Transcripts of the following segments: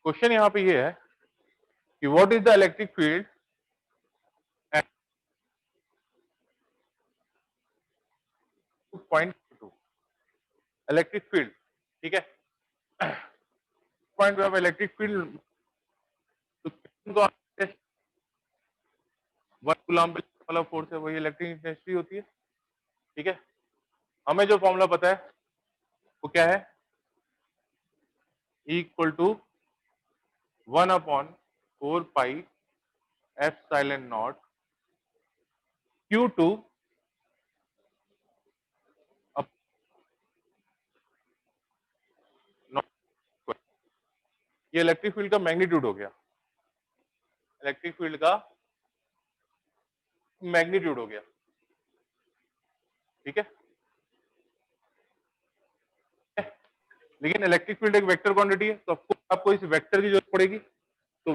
Question यहाँ पे ये है कि what is the electric field at point two. Electric field, ठीक है, पॉइंट पे आप इलेक्ट्रिक फील्ड वन कूलम्ब वाला फोर्स है, वही इलेक्ट्रिक इंटेंसिटी होती है। ठीक है, हमें जो फॉर्मूला पता है वो क्या है, E equal to 1/4 pi epsilon not Q2 not. ये इलेक्ट्रिक फील्ड का मैग्नीट्यूड हो गया, इलेक्ट्रिक फील्ड का मैग्नीट्यूड हो गया। ठीक है, लेकिन इलेक्ट्रिक फील्ड एक वेक्टर क्वांटिटी है, तो आपको इस वेक्टर की जरूरत पड़ेगी। तो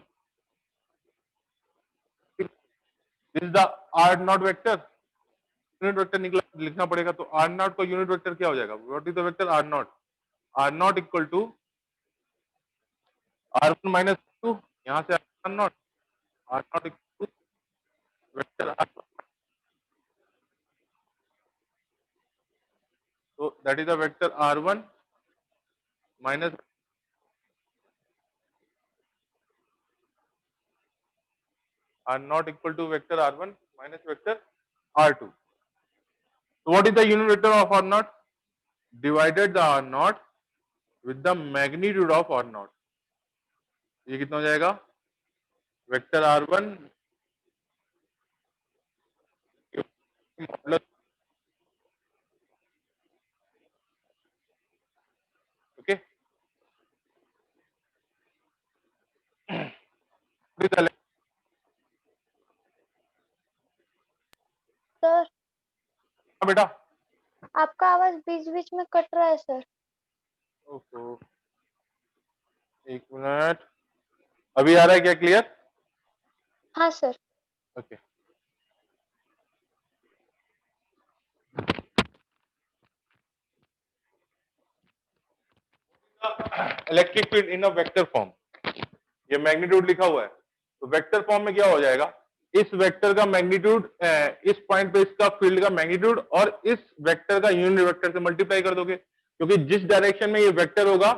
this is the are naught vector, unit vector निकला लिखना पड़ेगा। तो आर नॉट का यूनिट वेक्टर क्या हो जाएगा, what is the vector R not. Are not equal to R1 minus two, यहाँ से R not, are not equal to vector R, तो that is the vector R1 minus R not equal to vector R1 minus vector R2। So what is the unit vector of R naught? Divided the R naught with the magnitude of R naught। ये कितना हो जाएगा, vector R1 modulus, okay. Sir बेटा आपका आवाज बीच बीच में cut रहा है सर। ओके, एक मिनट, अभी आ रहा है क्या क्लियर? हाँ sir. Okay, electric field in a vector form, ये मैग्नीट्यूड लिखा हुआ है, तो वेक्टर फॉर्म में क्या हो जाएगा, इस वेक्टर का मैग्नीट्यूड, इस पॉइंट पे इसका फील्ड का मैग्नीट्यूड और इस वेक्टर का यूनिट वेक्टर से मल्टीप्लाई कर दोगे, क्योंकि जिस डायरेक्शन में ये वेक्टर होगा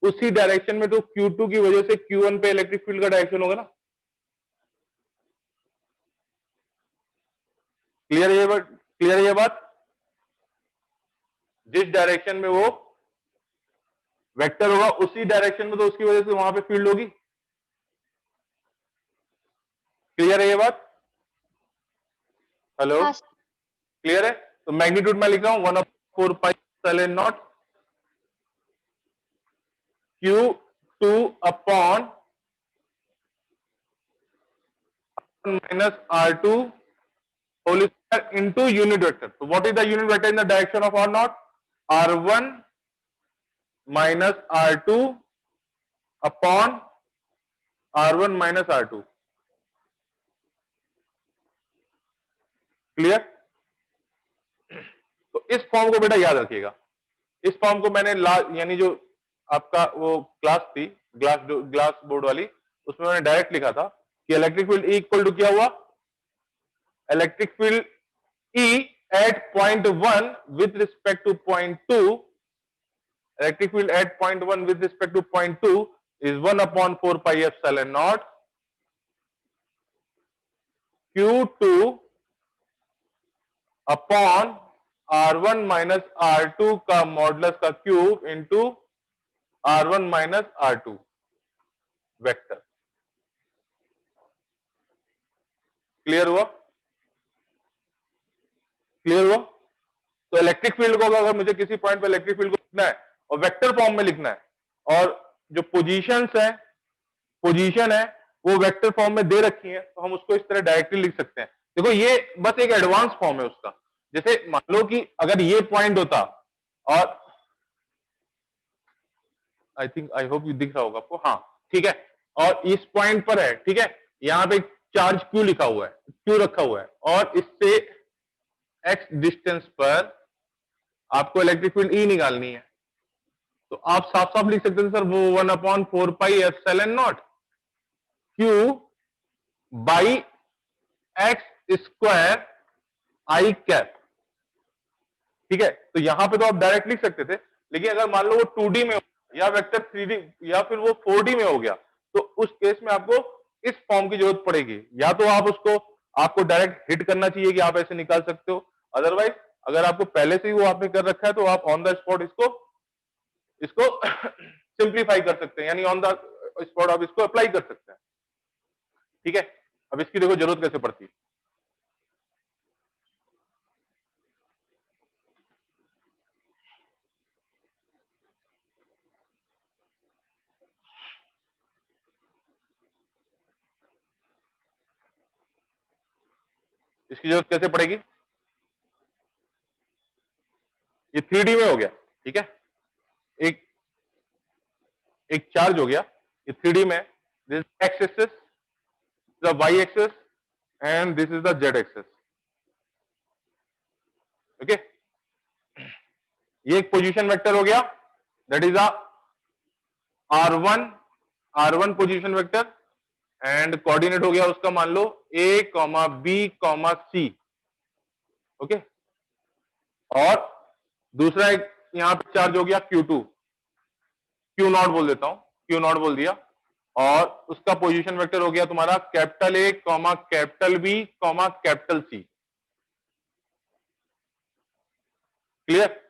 उसी डायरेक्शन में तो Q2 की वजह से Q1 पे इलेक्ट्रिक फील्ड का डायरेक्शन होगा ना। क्लियर है ये बात, क्लियर है ये बात, जिस डायरेक्शन में वो वेक्टर होगा उसी डायरेक्शन में तो उसकी वजह से वहां पे फील्ड होगी। क्लियर है ये बात, हेलो हाँ क्लियर है। तो मैग्नीट्यूड में लिख रहा हूं 1/4 pi Q2 upon minus R2 whole square into unit vector. तो what is the unit vector in the direction of R naught, R1 minus R2 upon R1 minus R2। Clear, तो इस form को बेटा याद रखिएगा। इस फॉर्म को मैंने यानी जो आपका वो क्लास थी ग्लास बोर्ड वाली, उसमें मैंने डायरेक्ट लिखा था कि electric field E equal to क्या हुआ, electric field E at point 1 with respect to point 2, electric field at point 1 with respect to point 2 is 1/4 pi epsilon naught Q2 upon R1 minus R2 का modulus का cube into R1 minus R2 vector. Clear हुआ, clear हुआ। तो electric field को अगर मुझे किसी point पे इलेक्ट्रिक फील्ड को लिखना है और वेक्टर फॉर्म में लिखना है और जो पोजीशन है वो वेक्टर फॉर्म में दे रखी है, तो हम उसको इस तरह डायरेक्टली लिख सकते हैं। देखो ये बस एक एडवांस फॉर्म है उसका। जैसे मान लो कि अगर ये पॉइंट होता और आई थिंक आई होप ये दिख रहा होगा आपको, हाँ ठीक है, और इस पॉइंट पर है, ठीक है, यहाँ पे चार्ज क्यू लिखा हुआ है, क्यू रखा हुआ है, और इससे एक्स डिस्टेंस पर आपको इलेक्ट्रिक फील्ड ई निकालनी है। तो आप साफ साफ लिख सकते थे सर वो 1/4πε0 Q by x square I cap. ठीक है, तो यहां पे तो आप डायरेक्ट लिख सकते थे, लेकिन अगर मान लो वो 2D में या वेक्टर 3D या फिर वो 4D में हो गया, तो उस केस में आपको इस फॉर्म की जरूरत पड़ेगी। या तो आप उसको, आपको डायरेक्ट हिट करना चाहिए कि आप ऐसे निकाल सकते हो, अदरवाइज अगर आपको पहले से ही वो आपने कर रखा है तो आप ऑन द स्पॉट इसको इसको सिंप्लीफाई कर सकते हैं, यानी ऑन द स्पॉट आप इसको अप्लाई कर सकते हैं। ठीक है, अब इसकी देखो जरूरत कैसे पड़ती है। इसकी जरूरत कैसे पड़ेगी, ये 3D में हो गया। ठीक है, एक एक चार्ज हो गया, ये 3D में, this x axis, the y axis and this is the z axis. Okay, ये एक पोजीशन वेक्टर हो गया, that is r one position vector, and coordinate हो गया उसका मान लो a comma b comma c. Okay, और दूसरा एक यहां पे चार्ज हो गया Q2, क्यू नॉट बोल देता हूं, क्यू नॉट बोल दिया, और उसका पोजीशन वेक्टर हो गया तुम्हारा capital A comma capital B comma capital C. Clear.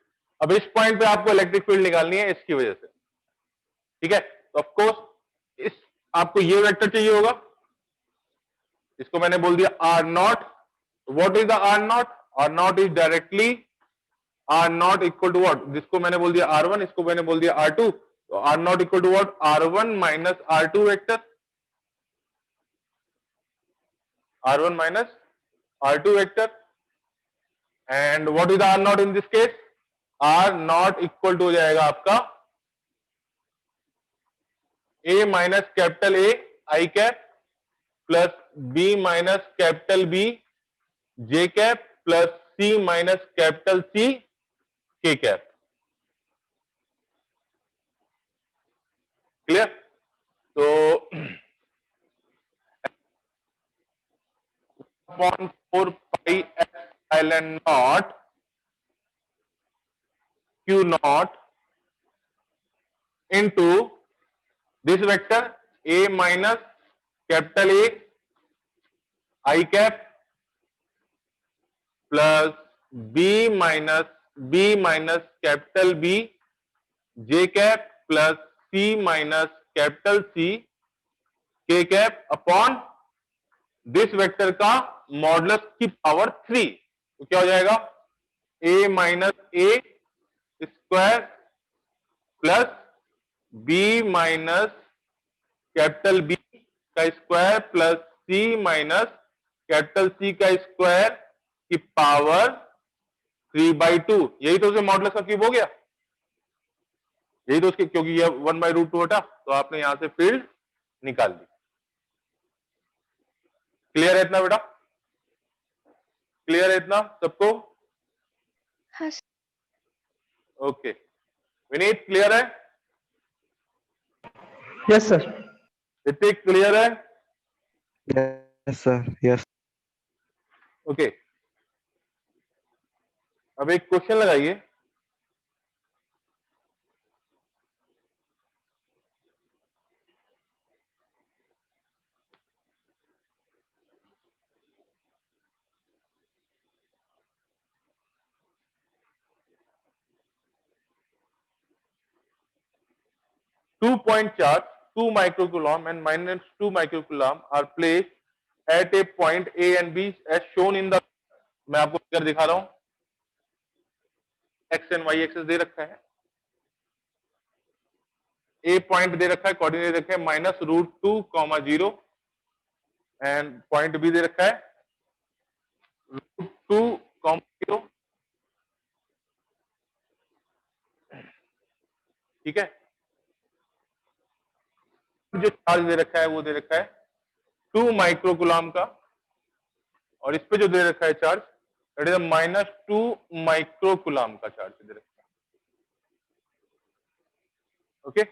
अब इस पॉइंट पे आपको इलेक्ट्रिक फील्ड निकालनी है इसकी वजह से। ठीक है, तो ऑफ कोर्स इस आपको ये वेक्टर चाहिए होगा, इसको मैंने बोल दिया r not. What is the are not, are not is directly r not equal to what, जिसको मैंने बोल दिया R1, इसको मैंने बोल दिया R2, तो R not equal to what, R1 minus R2 vector, R1 minus R2 vector, and what is the are naught in this case, R not equal to हो जाएगा आपका A minus capital A I cap plus B minus capital B J cap plus C minus capital C K cap. Clear. तो upon 4 pi epsilon not Q naught into this vector A minus capital A I cap plus B minus capital B J cap plus C minus capital C K cap upon this vector का modulus की power 3। तो क्या हो जाएगा, A minus A square plus B minus capital B का square plus C minus capital C का square की power 3/2। यही तो उसे मॉडुलस का क्यूब हो गया, यही तो उसके, क्योंकि ये 1/√2 हटा तो आपने यहां से फील्ड निकाल दी। क्लियर है इतना बेटा, क्लियर है इतना सबको। हाँ ओके, विनीत क्लियर है, यस सर। ऋतिक क्लियर है। Yes sir, yes. ओके, अब एक क्वेश्चन लगाइए, two point charge 2 microcoulomb and minus 2 microcoulomb are placed at a point A and B as shown in the, मैं आपको फिगर दिखा रहा हूं, एक्स एंड वाई एक्सेस दे रखा है, ए पॉइंट दे रखा है, कोऑर्डिनेट दे रखे हैं -√2, 0 एंड पॉइंट बी दे रखा है √2, 0। ठीक है, जो चार्ज दे रखा है वो दे रखा है 2 माइक्रोकुलाम का, और इस पे जो दे रखा है चार्ज दैट इज -2 माइक्रोकुलाम का चार्ज दे रखा है। Okay,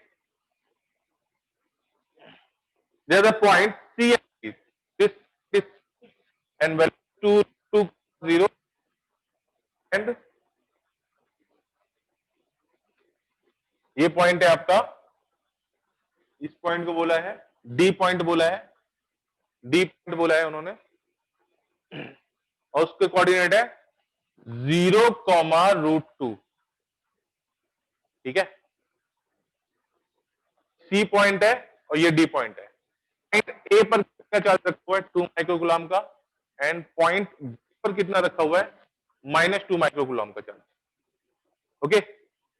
there's a point C and D. This and value 2 0 and ये पॉइंट है आपका, इस पॉइंट को बोला है डी पॉइंट बोला है, डी पॉइंट बोला है उन्होंने, और उसके कोऑर्डिनेट है 0,√2। ठीक है, सी पॉइंट है और ये डी पॉइंट है। पॉइंट ए पर कितना चार्ज रखा हुआ है 2 माइक्रोकूलम का, एंड पॉइंट बी पर कितना रखा हुआ है -2 माइक्रोकूलम का charge. Okay,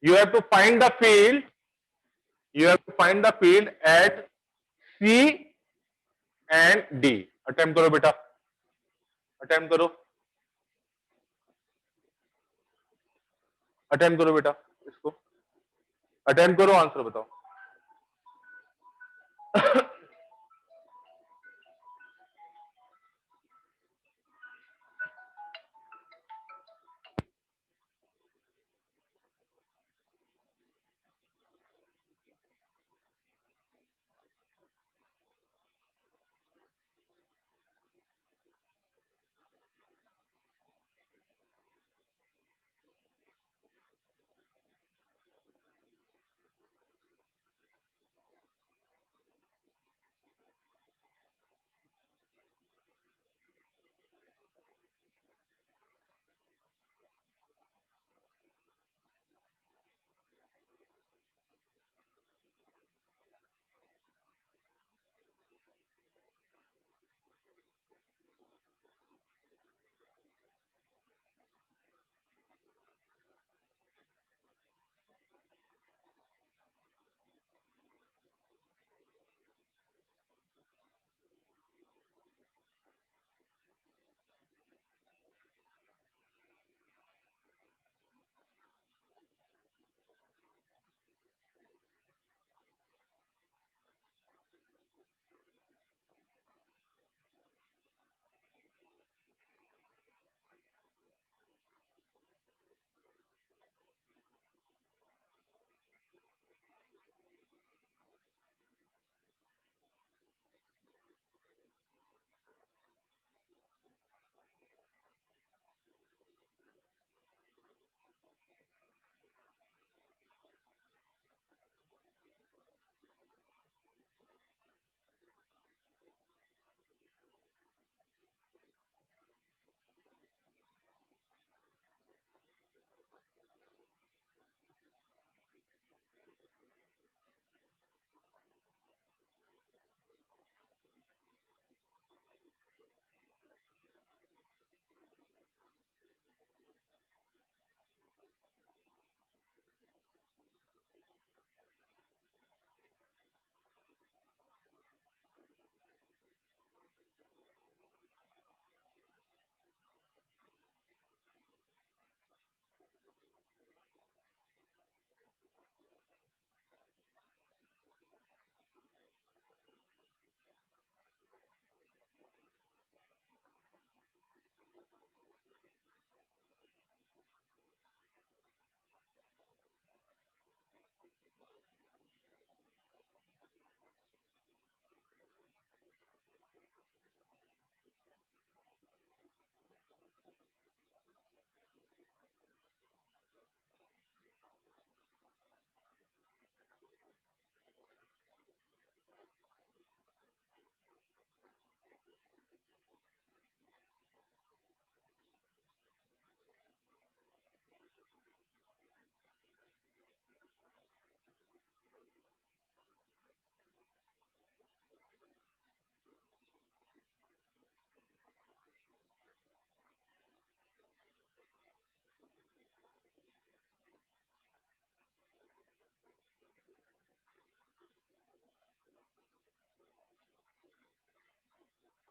you have to find the field, you have to find the field at C and D। Attempt करो बेटा, अटेम्प्ट करो, अटेम्प्ट करो बेटा, इसको अटेम्प्ट करो, आंसर बताओ।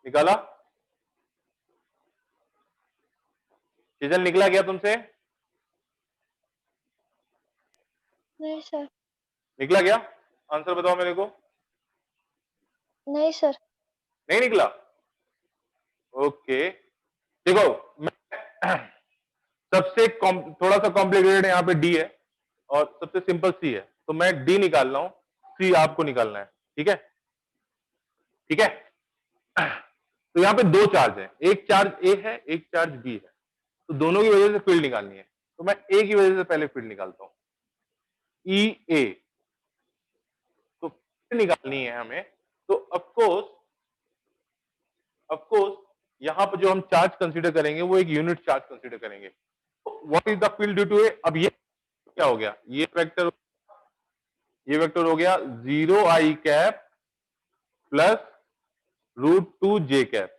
निकाला, सीजन निकला क्या तुमसे? नहीं सर। निकला क्या? आंसर बताओ मेरे को। नहीं सर। नहीं निकला? ओके, देखो मैं सबसे थोड़ा सा कॉम्प्लिकेटेड यहाँ पे डी है और सबसे सिंपल सी है, तो मैं डी निकाल रहा हूं, सी आपको निकालना है। ठीक है, ठीक है। तो यहां पे दो चार्ज है, एक चार्ज ए है, एक चार्ज बी है, तो दोनों की वजह से फील्ड निकालनी है। तो मैं ए की वजह से पहले फील्ड निकालता हूं, ई ए। तो फील्ड निकालनी है हमें, तो ऑफकोर्स यहां पर जो हम चार्ज कंसीडर करेंगे वो एक यूनिट चार्ज कंसीडर करेंगे। तो what is the field due to A? अब ये क्या हो गया, ये वेक्टर हो गया 0 आई कैप प्लस √2 जे कैप,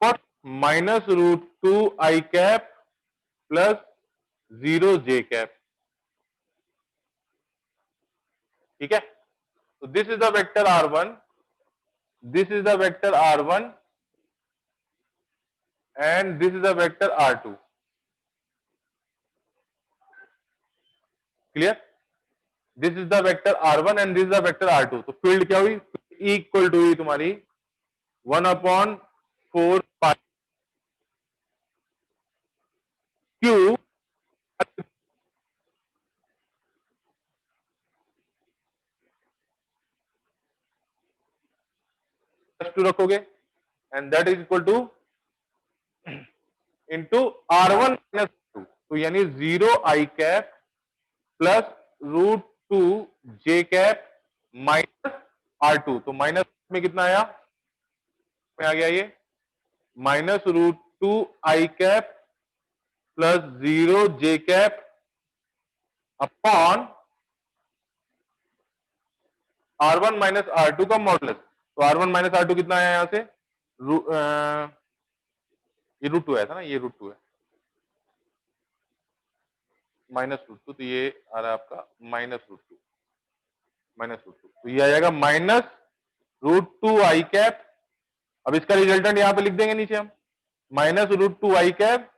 और माइनस √2 आई कैप प्लस 0 जे कैप। ठीक है, तो this is the vector R1, this is the vector R1 and this is the vector R2. Clear? This is the vector R1 and this is the vector R2. तो field क्या हुई, E equal to हुई तुम्हारी 1/4 पाई Q +2 रखोगे and that is equal two into R1 minus 2, तो यानी 0 आई cap plus √2 j cap minus R2। तो minus में कितना आया, में आ गया ये माइनस √2 आई कैप प्लस 0 जे cap upon R1 minus R2 का मॉडुलस। तो R1 माइनस R2 कितना आया यहां से, ये √2 आया था ना, ये √2 है माइनस √2, तो ये आ रहा है आपका माइनस √2, तो ये आ जाएगा माइनस √2 आई कैप। अब इसका रिजल्टेंट यहां पे लिख देंगे नीचे हम, माइनस √2 आई कैप,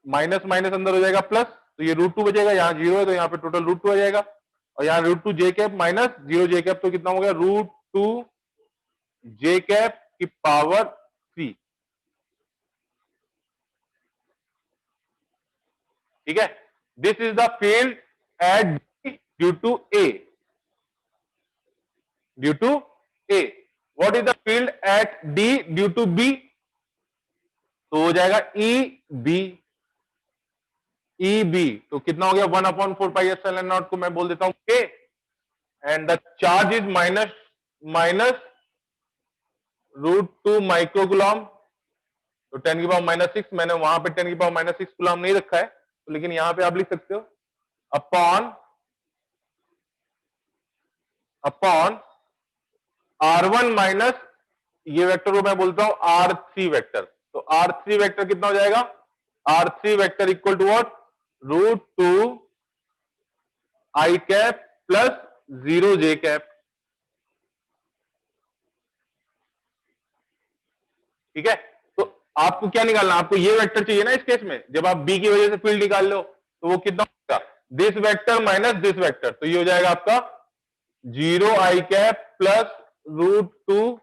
माइनस माइनस अंदर हो जाएगा प्लस, तो ये √2 बचेगा, यहाँ 0 है तो यहाँ पे टोटल √2 आ जाएगा, और यहाँ √2 जे कैप माइनस 0 जे कैप, तो कितना हो गया √2 जे कैप की पावर 3। ठीक है, this is the field at due to A, due to A. What is the field at D due to B? तो हो जाएगा ई बी, तो कितना हो गया 1/4 पाई एप्सिलॉन नॉट को मैं बोल देता हूं के, and the charge is minus √2 microcoulomb, तो 10 की पावर -6, मैंने वहां पे 10 की पावर -6 कुलॉम नहीं रखा है, तो लेकिन यहां पे आप लिख सकते हो अपॉन R1 माइनस ये वेक्टर को मैं बोलता हूं R3 वेक्टर। तो R3 वेक्टर कितना हो जाएगा, R3 vector equal to what, √2 I cap plus 0 J cap. ठीक है, तो आपको क्या निकालना, आपको ये वेक्टर चाहिए ना इस केस में, जब आप बी की वजह से फील्ड निकाल लो तो वो कितना होगा, this vector minus this vector, तो ये हो जाएगा आपका 0 आई cap plus √2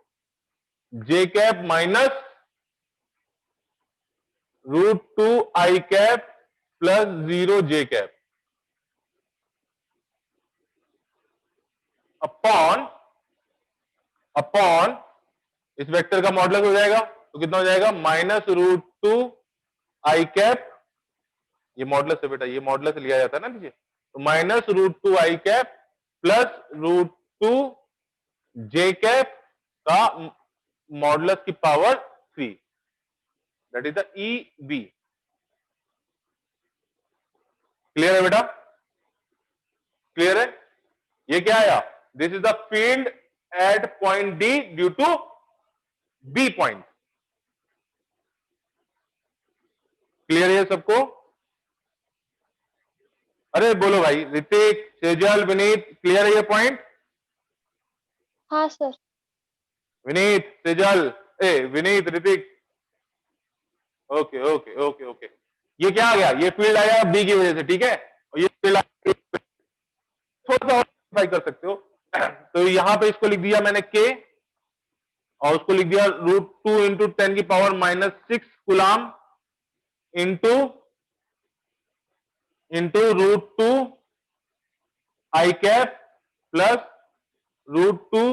j cap minus √2 आई कैप प्लस 0 जे कैप अपॉन इस वेक्टर का मॉडुलस हो जाएगा, तो कितना हो जाएगा माइनस √2 आई कैप, ये मॉडुलस है बेटा, ये मॉडुलस लिया जाता है ना नीचे, तो माइनस √2 आई कैप प्लस √2 जे कैप का मॉडुलस की power 3, that is the E B. Clear है बेटा, क्लियर है? ये क्या आया, this is the field at point D due to B point. Clear है सबको? अरे बोलो भाई, ऋतिक, सेजल, विनीत, क्लियर है ये पॉइंट? हाँ sir. Vineet, Sejal, Vineet, Hrithik, okay okay okay okay. ये क्या आ गया, ये फील्ड आया बी की वजह से, ठीक है, और ये फील्ड थोड़ा सा और कर सकते हो। तो यहां पे इसको लिख दिया मैंने के, और उसको लिख दिया √2 इंटू 10 की power -6 coulomb into into root two i cap plus root two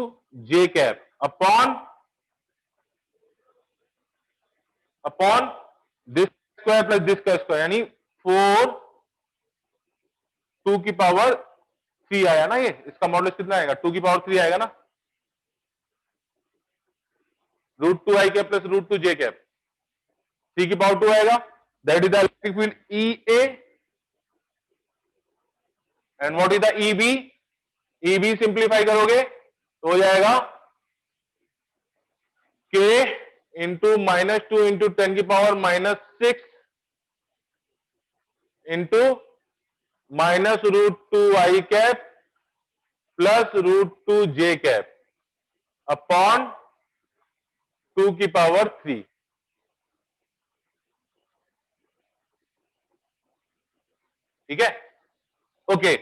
j cap upon this square plus this का स्क्वायर, यानी 4 2 की पावर 3 आया ना। ये इसका मॉडुलस कितना आएगा? 2 की पावर 3 आएगा ना। Root two i cap plus root two j cap 3 की पावर 2 आएगा। That is the electric field E A. And what is the E B? E B simplify करोगे तो हो जाएगा के इंटू -2 इंटू 10 की पावर -6 इंटू -√2 आई cap plus √2 j cap upon 2 की power 3। ठीक है, ओके।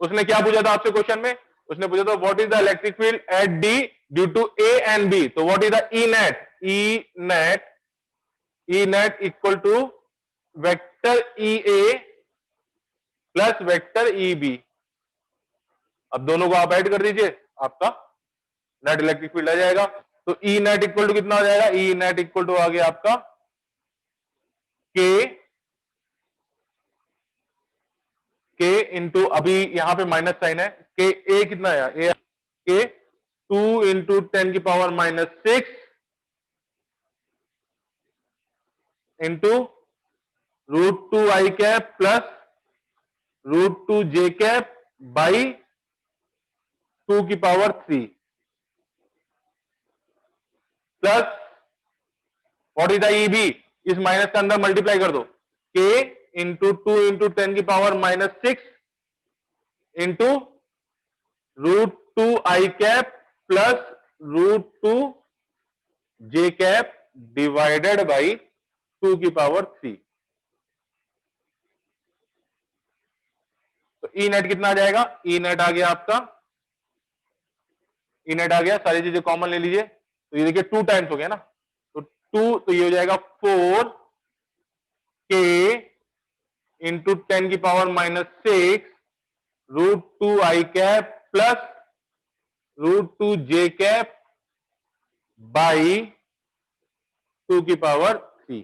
उसने क्या पूछा था आपसे क्वेश्चन में? उसने पूछा था what is the electric field at D due to A and B. तो what is the E net? E net equal to vector E A plus vector E B. अब दोनों को आप ऐड कर दीजिए, आपका नेट इलेक्ट्रिक फील्ड आ जाएगा। तो ई नेट इक्वल टू कितना आ जाएगा? ई नेट इक्वल टू आ गया आपका के इंटू, अभी यहां पे माइनस साइन है, के ए कितना आया? ए के 2 इंटू 10 की power -6 into √2 I cap plus √2 j cap by 2 की power 3 plus what is the E B? इस माइनस के अंदर मल्टीप्लाई कर दो। के इंटू 2 इंटू 10 की power -6 into √2 I cap plus √2 j cap divided by 2 की पावर 3। तो ई नेट कितना आ जाएगा? ई नेट आ गया आपका, ई नेट आ गया, सारी चीजें कॉमन ले लीजिए। तो ये देखिए 2 टाइम्स हो गया ना, तो 2, तो ये हो जाएगा 4 के इंटू 10 की power -6 √2 I cap plus √2 j cap by 2 की power 3।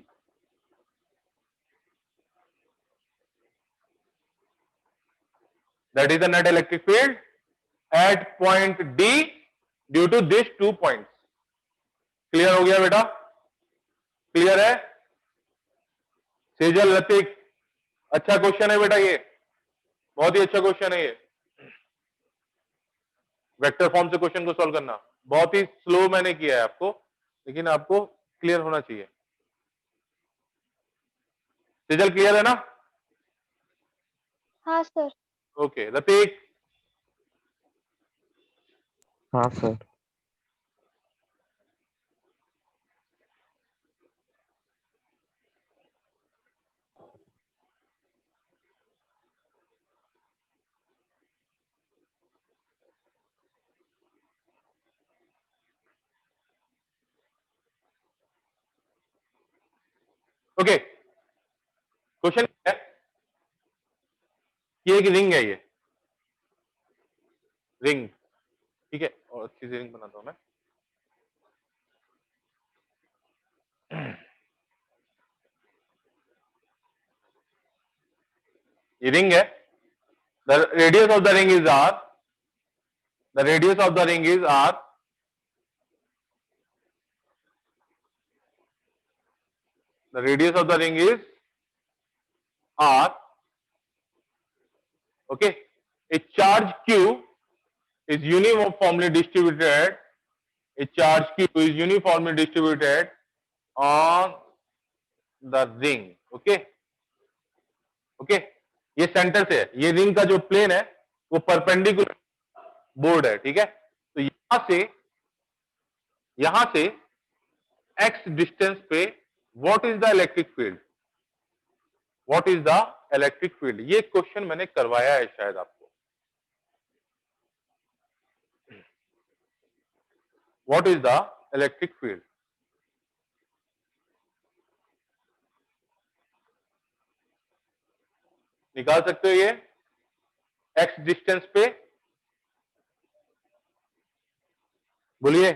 That is the net electric field at point D due to this 2 points. Clear हो गया बेटा? क्लियर है? सेजल, लतिक, अच्छा क्वेश्चन है बेटा, ये बहुत ही अच्छा क्वेश्चन है। ये वेक्टर फॉर्म से क्वेश्चन को सॉल्व करना बहुत ही स्लो मैंने किया है आपको, लेकिन आपको क्लियर होना चाहिए। सेजल क्लियर है ना? हाँ सर। ओके, लतिक। हाँ सर। ओके, क्वेश्चन है कि एक रिंग है, ये रिंग, ठीक है, और अच्छी सी रिंग बनाता हूं मैं। ये रिंग है, the radius of the ring is r, the radius of the ring is r, the radius of the ring is r. Okay, a charge q is uniformly distributed, a charge q is uniformly distributed on the ring. Okay okay, ये centre से है, ये ring का जो plane है वो perpendicular board है, ठीक है। तो यहां से x डिस्टेंस पे what is the electric field? What is the electric field? ये क्वेश्चन मैंने करवाया है शायद आपको। What is the electric field? निकाल सकते हो ये एक्स डिस्टेंस पे, बोलिए।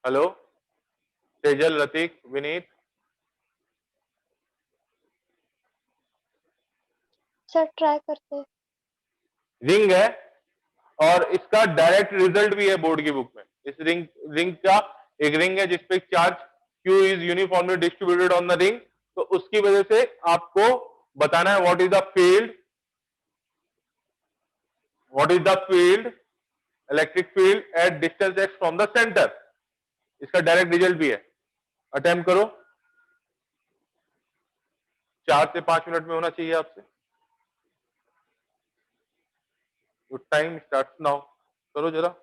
Hello Tejal, Ratik, Vineet. Sir try करते हैं। रिंग है और इसका डायरेक्ट रिजल्ट भी है बोर्ड की बुक में। इस रिंग रिंग का एक रिंग है जिसपे charge Q is uniformly distributed on the ring, तो उसकी वजह से आपको बताना है what is the field, what is the field, electric field at distance x from the centre. इसका डायरेक्ट रिजल्ट भी है। अटेम्प्ट करो, 4 से 5 मिनट में होना चाहिए आपसे। तो टाइम स्टार्ट नाउ, करो जरा।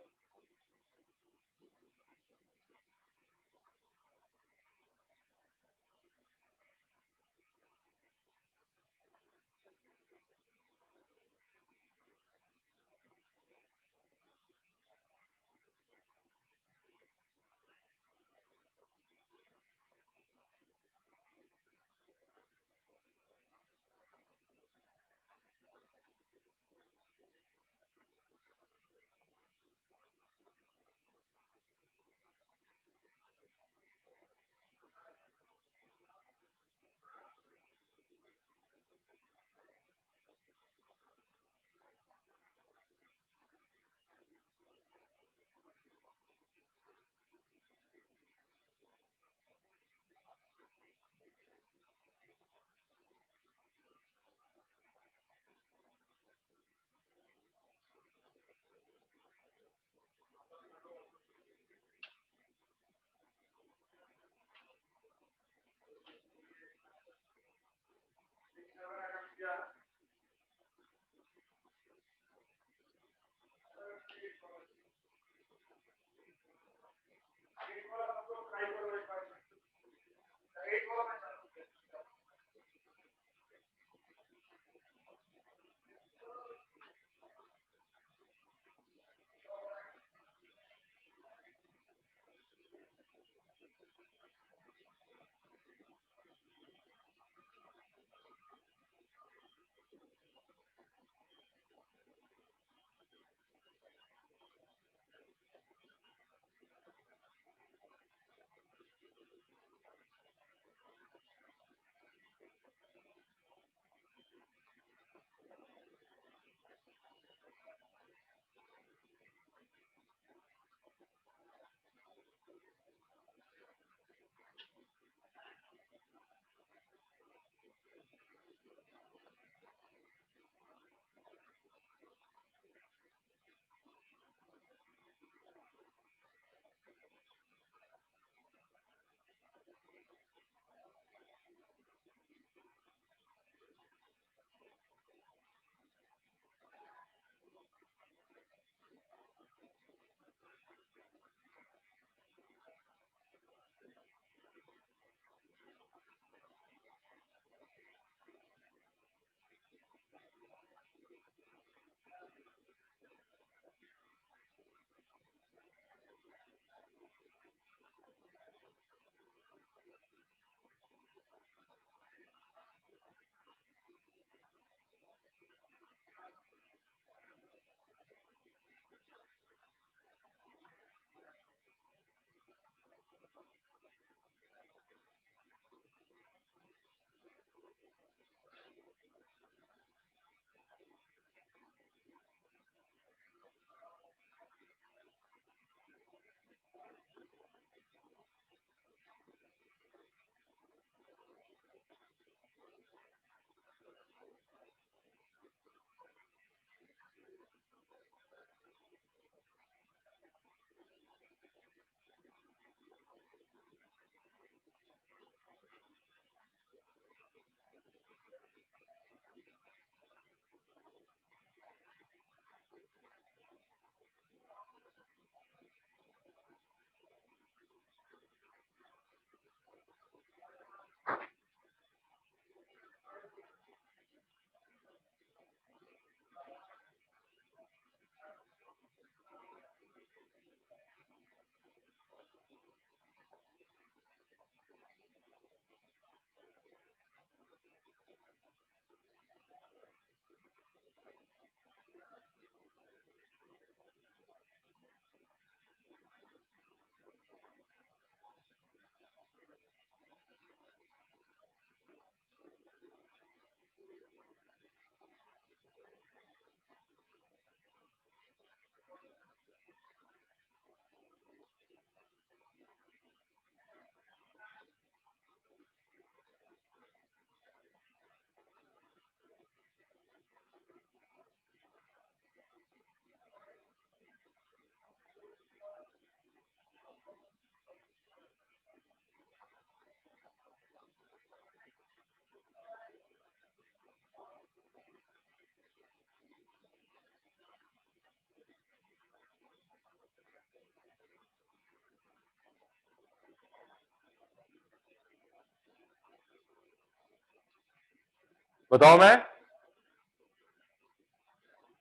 बताओ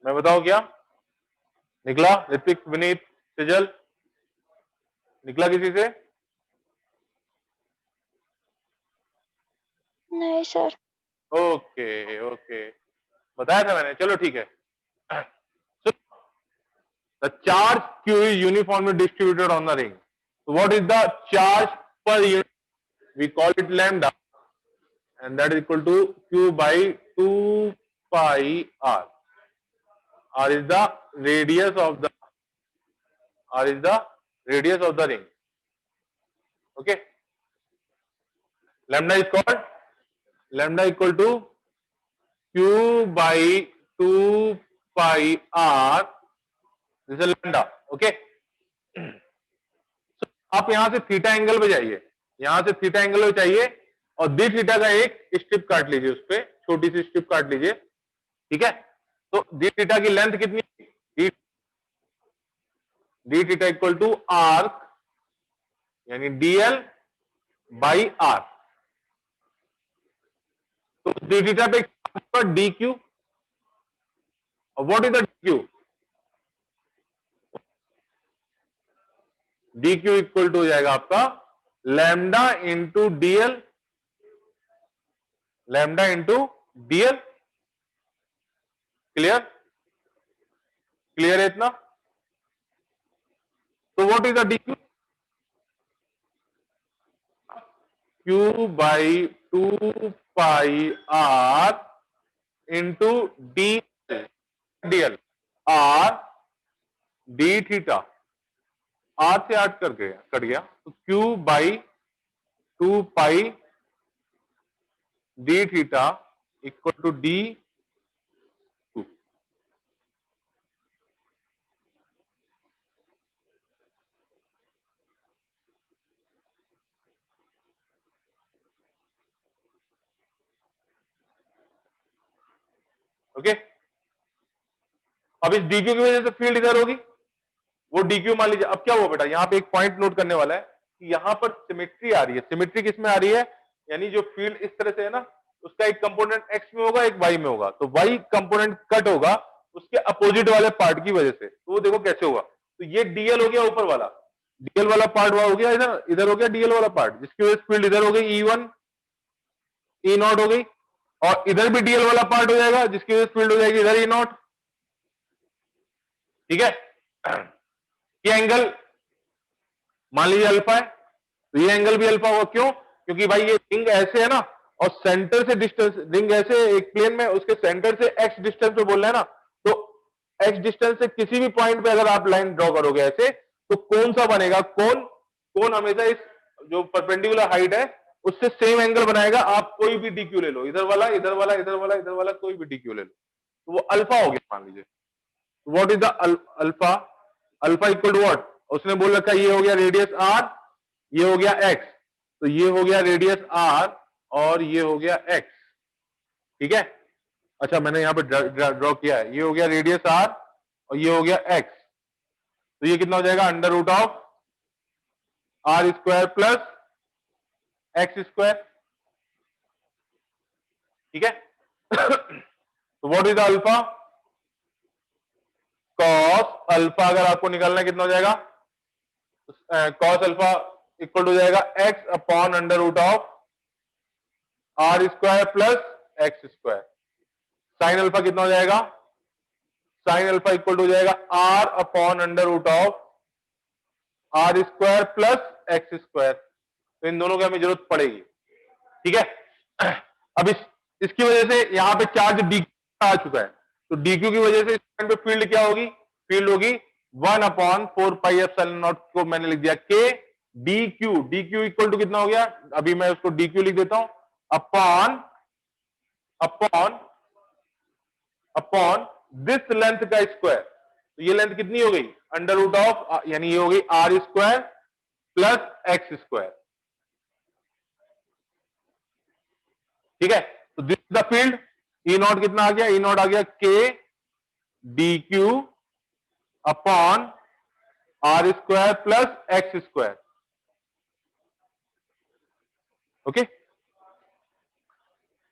मैं बताऊं क्या? निकला? ऋतिक, विनीत, सिजल, निकला किसी से? नहीं सर। ओके ओके, बताया था मैंने, चलो ठीक है। So, the charge Q is uniformly distributed on the ring. So what is the charge per unit? We call it lambda, and that is equal to Q by 2 pi r. R is the radius of the ring. Okay, lambda is called lambda equal to Q by 2 pi r. This is lambda. Okay. So, आप यहां से theta angle पे जाइए, यहां से theta angle पे चाहिए और डी थीटा का एक स्ट्रिप काट लीजिए, उस पर छोटी सी स्ट्रिप काट लीजिए। ठीक है, तो डी थीटा की लेंथ कितनी? D theta equal to arc यानी डीएल बाई आर। तो डी थीटा पे डी क्यू, और what is the d q? D q equal to हो जाएगा आपका lambda into dl, lambda into dl. Clear? Clear है इतना? तो what is the d q? Q by 2 pi r into d dl. R d theta, r से आठ cut गया, तो Q by 2 pi d theta equal to d. Okay, अब इस DQ की वजह से फील्ड इधर होगी, वो डीक्यू मान लीजिए। अब क्या हुआ बेटा, यहां पे एक पॉइंट नोट करने वाला है कि यहां पर सिमेट्री आ रही है। सिमेट्री किस में आ रही है? यानी जो फील्ड इस तरह से है ना, उसका एक कंपोनेंट एक्स में होगा, एक वाई में होगा, तो वाई कंपोनेंट कट होगा उसके अपोजिट वाले पार्ट की वजह से। तो वो देखो कैसे होगा। तो ये डीएल हो गया ऊपर वाला, डीएल वाला पार्ट वहां हो गया, इधर हो गया डीएल वाला पार्ट, जिसकी वजह से फील्ड इधर हो गई E1 E0 हो गई, और इधर भी डीएल वाला पार्ट हो जाएगा जिसकी वजह से फील्ड हो जाएगी इधर E0। ठीक है, ये एंगल मान लीजिए अल्फा है, तो ये एंगल भी अल्फा होगा। क्यों? क्योंकि भाई ये रिंग ऐसे है ना, और सेंटर से डिस्टेंस, रिंग ऐसे एक प्लेन में, उसके सेंटर से एक्स डिस्टेंस पे बोल रहे हैं ना, तो एक्स डिस्टेंस से किसी भी पॉइंट पे अगर आप लाइन ड्रॉ करोगे ऐसे, तो कौन सा बनेगा? कौन हमेशा इस जो परपेंडिकुलर हाइट है उससे सेम एंगल बनाएगा। आप कोई भी डीक्यू ले लो, इधर वाला, इधर वाला, इधर वाला, इधर वाला, कोई भी डीक्यू ले लो, तो वो अल्फा हो गया मान लीजिए। What is the alpha? Alpha equal to what? उसने बोल रखा है ये हो गया रेडियस आर, ये हो गया एक्स, तो ये हो गया रेडियस आर और ये हो गया एक्स। ठीक है, अच्छा मैंने यहां पे ड्रॉ किया है, ये हो गया रेडियस आर और ये हो गया एक्स, तो ये कितना हो जाएगा? Under root of r square plus x square. ठीक है, तो what is the alpha? Cos alpha अगर आपको निकालना है कितना हो जाएगा? कॉस अल्फा इक्वल हो जाएगा x upon under root of r square plus x square. Sine alpha कितना हो जाएगा? साइन अल्फा इक्वल हो जाएगा r upon under root of r square plus x square. तो इन दोनों की हमें जरूरत पड़ेगी। ठीक है, अब इसकी वजह से यहां पे चार्ज डी आ चुका है, तो डीक्यू की वजह से इस पॉइंट पे फील्ड क्या होगी? फील्ड होगी 1/4 पाई एप्सिलॉन नॉट, को मैंने लिख दिया k d q. D q equal to कितना हो गया? अभी मैं उसको डी क्यू लिख देता हूं, upon upon upon this length का स्क्वायर। तो ये लेंथ कितनी हो गई? अंडर रूट ऑफ, यानी ये हो गई r square plus x square. ठीक है, तो this the field. E not कितना आ गया? ई नॉट आ गया k d Q upon r square plus x square. Okay,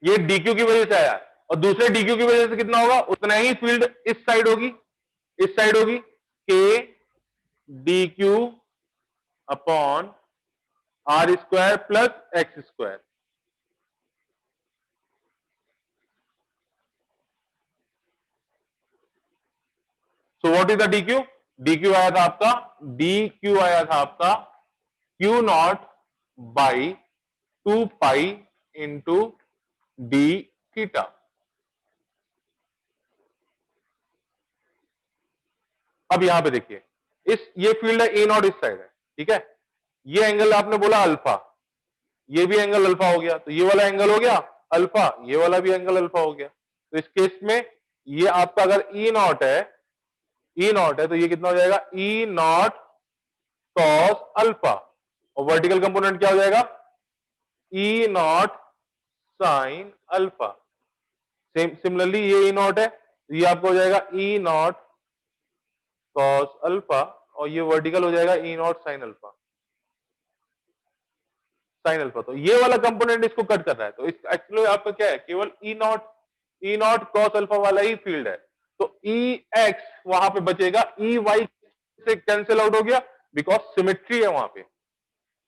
ये डीक्यू की वजह से आया, और दूसरे डीक्यू की वजह से कितना होगा, उतना ही फील्ड इस साइड होगी, इस साइड होगी, k d Q upon r square plus x square. So what is the d q? D q आया था आपका, डी क्यू आया था आपका q not by 2 pi into D theta. अब यहां पे देखिए, ये फील्ड है ए नॉट, इस साइड है, ठीक है। ये एंगल आपने बोला अल्फा, ये भी एंगल अल्फा हो गया, तो ये वाला एंगल हो गया अल्फा, ये वाला भी एंगल अल्फा हो गया। तो इस केस में ये आपका अगर ई नॉट है, ई नॉट है, तो ये कितना हो जाएगा, ई नॉट कॉस अल्फा, और वर्टिकल कंपोनेंट क्या हो जाएगा, E naught sine alpha. Same similarly ये ई नॉट है, तो ये आपको हो जाएगा ई नॉट कॉस अल्फा, और ये वर्टिकल हो जाएगा E naught sine alpha, sine alpha. तो ये वाला कंपोनेंट इसको कट कर रहा है, तो इस एक्चुअली आपका क्या है, केवल ई नॉट कॉस अल्फा वाला ही फील्ड है। तो ई एक्स वहां पे बचेगा, ई वाई से कैंसिल आउट हो गया, बिकॉज सिमेट्री है वहां पे।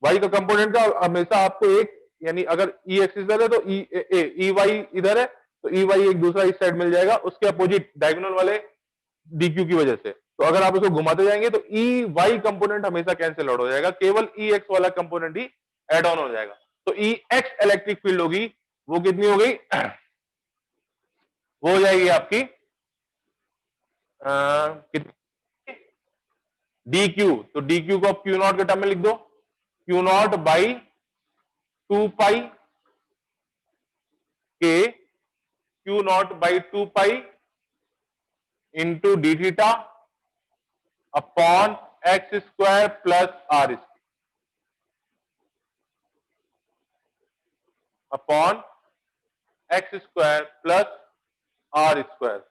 वाई का कंपोनेंट का हमेशा आपको एक, यानी अगर ई एक्स इधर है तो ई वाई इधर है, तो ई वाई एक दूसरा इस साइड मिल जाएगा, उसके अपोजिट डायगोनल वाले डीक्यू की वजह से। तो अगर आप उसको घुमाते जाएंगे तो ई वाई कंपोनेंट हमेशा कैंसिल आउट हो जाएगा, केवल ई एक्स वाला कंपोनेंट ही एड ऑन हो जाएगा। तो ई एक्स इलेक्ट्रिक फील्ड होगी, वो कितनी हो गई, वो हो जाएगी आपकी कितनी, डी क्यू। तो डी क्यू को आप क्यू नॉट के टर्म में लिख दो, क्यू नॉट बाई 2 पाई के Q not by 2 pi into D theta upon X square plus R upon X square plus are square.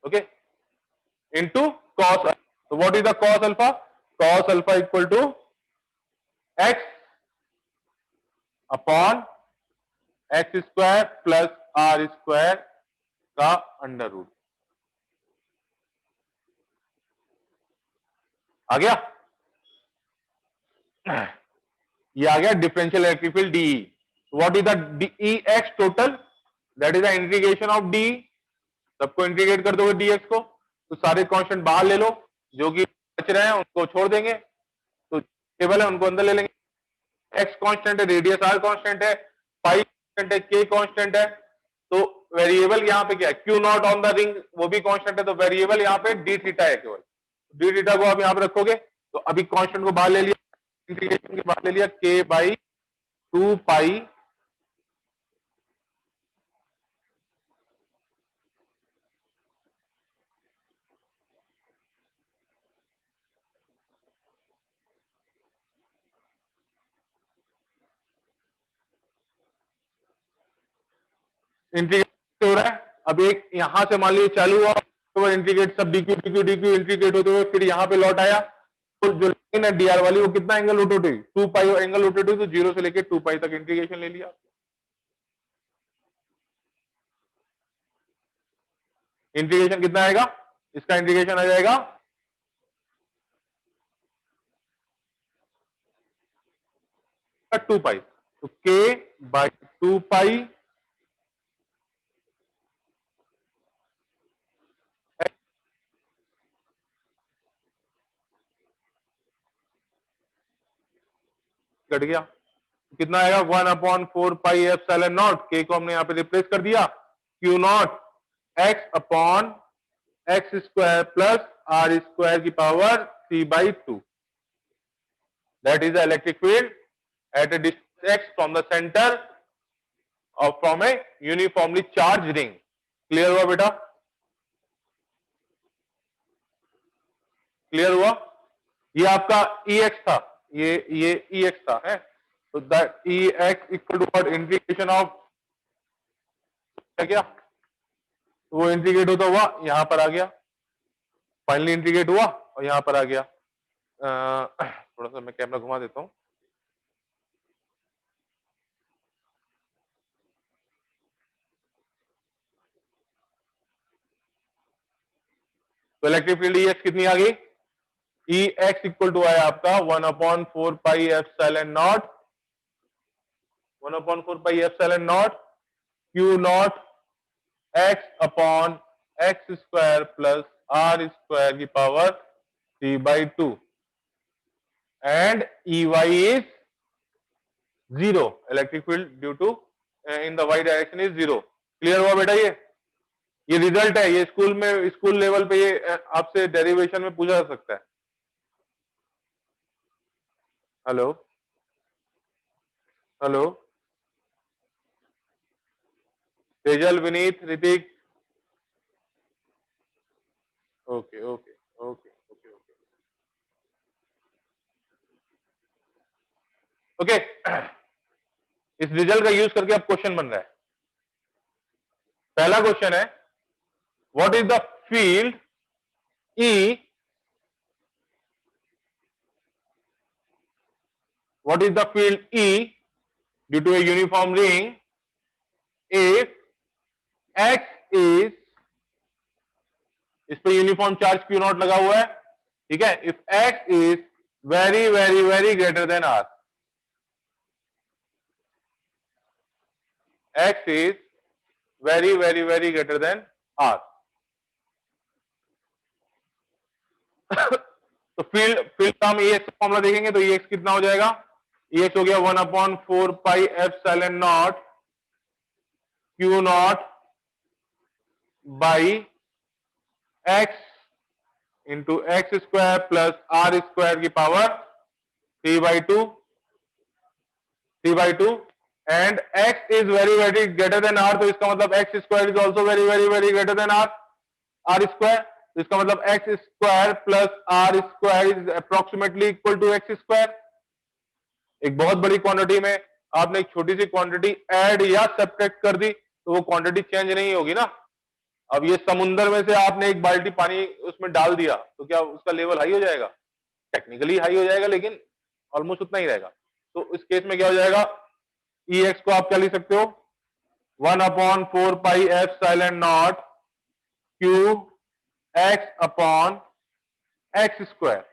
Okay, into cos. तो what is the cos alpha? Cos alpha equal to X upon X square plus are square का under root. आ गया, ये आ गया differential electric field D. What is the E X total? That is the integration of D. सबको integrate कर दोगे dx को, तो सारे कांस्टेंट बाहर ले लो, जो कि बच रहे हैं उनको छोड़ देंगे, तो टेबल है उनको अंदर ले लेंगे। एक्स कांस्टेंट है, रेडियस आर कांस्टेंट है, पाई कांस्टेंट है, के कांस्टेंट है, तो वेरिएबल यहाँ पे क्या है, Q not on the ring, वो भी कांस्टेंट है, तो वेरिएबल यहाँ पे डी थीटा है केवल। डी थीटा को आप यहाँ पे रखोगे, तो अभी कांस्टेंट को बाहर ले लिया, इंटीग्रेशन के बाहर ले लिया, के बाई 2 पाई इंटीग्रेट हो रहा है। अब एक यहां से मान लीजिए चालू हुआ, तो इंटीग्रेट सब डीक्यू डीक्यू डीक्यू इंटीग्रेट होते हुए फिर यहाँ पे लौट आया, तो जो लाइन है डीआर वाली वो कितना एंगल रोटेट हुई, 2 पाई एंगल रोटेट हुई, तो 0 से लेके 2 पाई तक इंटीग्रेशन ले लिया। इंटीग्रेशन कितना आएगा, इसका इंटीग्रेशन आ जाएगा 2 पाई, तो के बाई 2 पाई कट गया, कितना आएगा 1/4 पाई एप्सिलॉन नॉट, के को हमने यहाँ पे रिप्लेस कर दिया, Q naught X upon X square plus are square की power 3/2। That is the electric field at a distance x from the center or from a uniformly charged ring। Clear हुआ बेटा, क्लियर हुआ? ये आपका ई x था, ये ई x था है, तो that E x equal to what, integration of क्या, तो वो इंटीग्रेट होता हुआ यहां पर आ गया, फाइनली इंटीग्रेट हुआ और यहां पर आ गया, थोड़ा सा मैं कैमरा घुमा देता हूँ। तो इलेक्ट्रिक फील्ड ई एक्स कितनी आ गई? ई एक्स इक्वल टू आया आपका 1/4 pi epsilon not Q naught X upon X square plus are square की power 3/2 and E Y is 0। Electric field due to in the Y direction is 0। Clear हुआ बेटा? ये result है, ये school में, school level पे ये आपसे डेरिवेशन में पूछा जा सकता है। Hello hello, Tejal, Vineet, Hrithik. Okay okay okay okay okay okay. इस रिजल्ट का यूज करके अब क्वेश्चन बन रहा है। पहला क्वेश्चन है, what is the field E, what is the field E due to a uniform ring if X is, इस पे यूनिफॉर्म चार्ज क्यू नॉट लगा हुआ है, ठीक है। If X is very very very greater then R, X is very very very greater then R। तो field का हम EX फॉर्मूला देखेंगे तो EX कितना हो जाएगा? EX हो गया 1/4 pi epsilon not Q not by X into X square plus are square की power 3/2 and X is very very greater than R, तो इसका मतलब X square is also very very very greater than R square. तो इसका मतलब X square plus are square is approximately equal to X square. एक बहुत बड़ी quantity में आपने एक छोटी सी क्वांटिटी ऐड या सब्ट्रैक्ट कर दी तो वो क्वांटिटी चेंज नहीं होगी ना। अब ये समुंदर में से आपने एक बाल्टी पानी उसमें डाल दिया तो क्या उसका लेवल हाई हो जाएगा? टेक्निकली हाई हो जाएगा लेकिन ऑलमोस्ट उतना ही रहेगा। तो इस केस में क्या हो जाएगा? ई एक्स को आप क्या लिख सकते हो? 1/4 pi epsilon not Q x upon X square,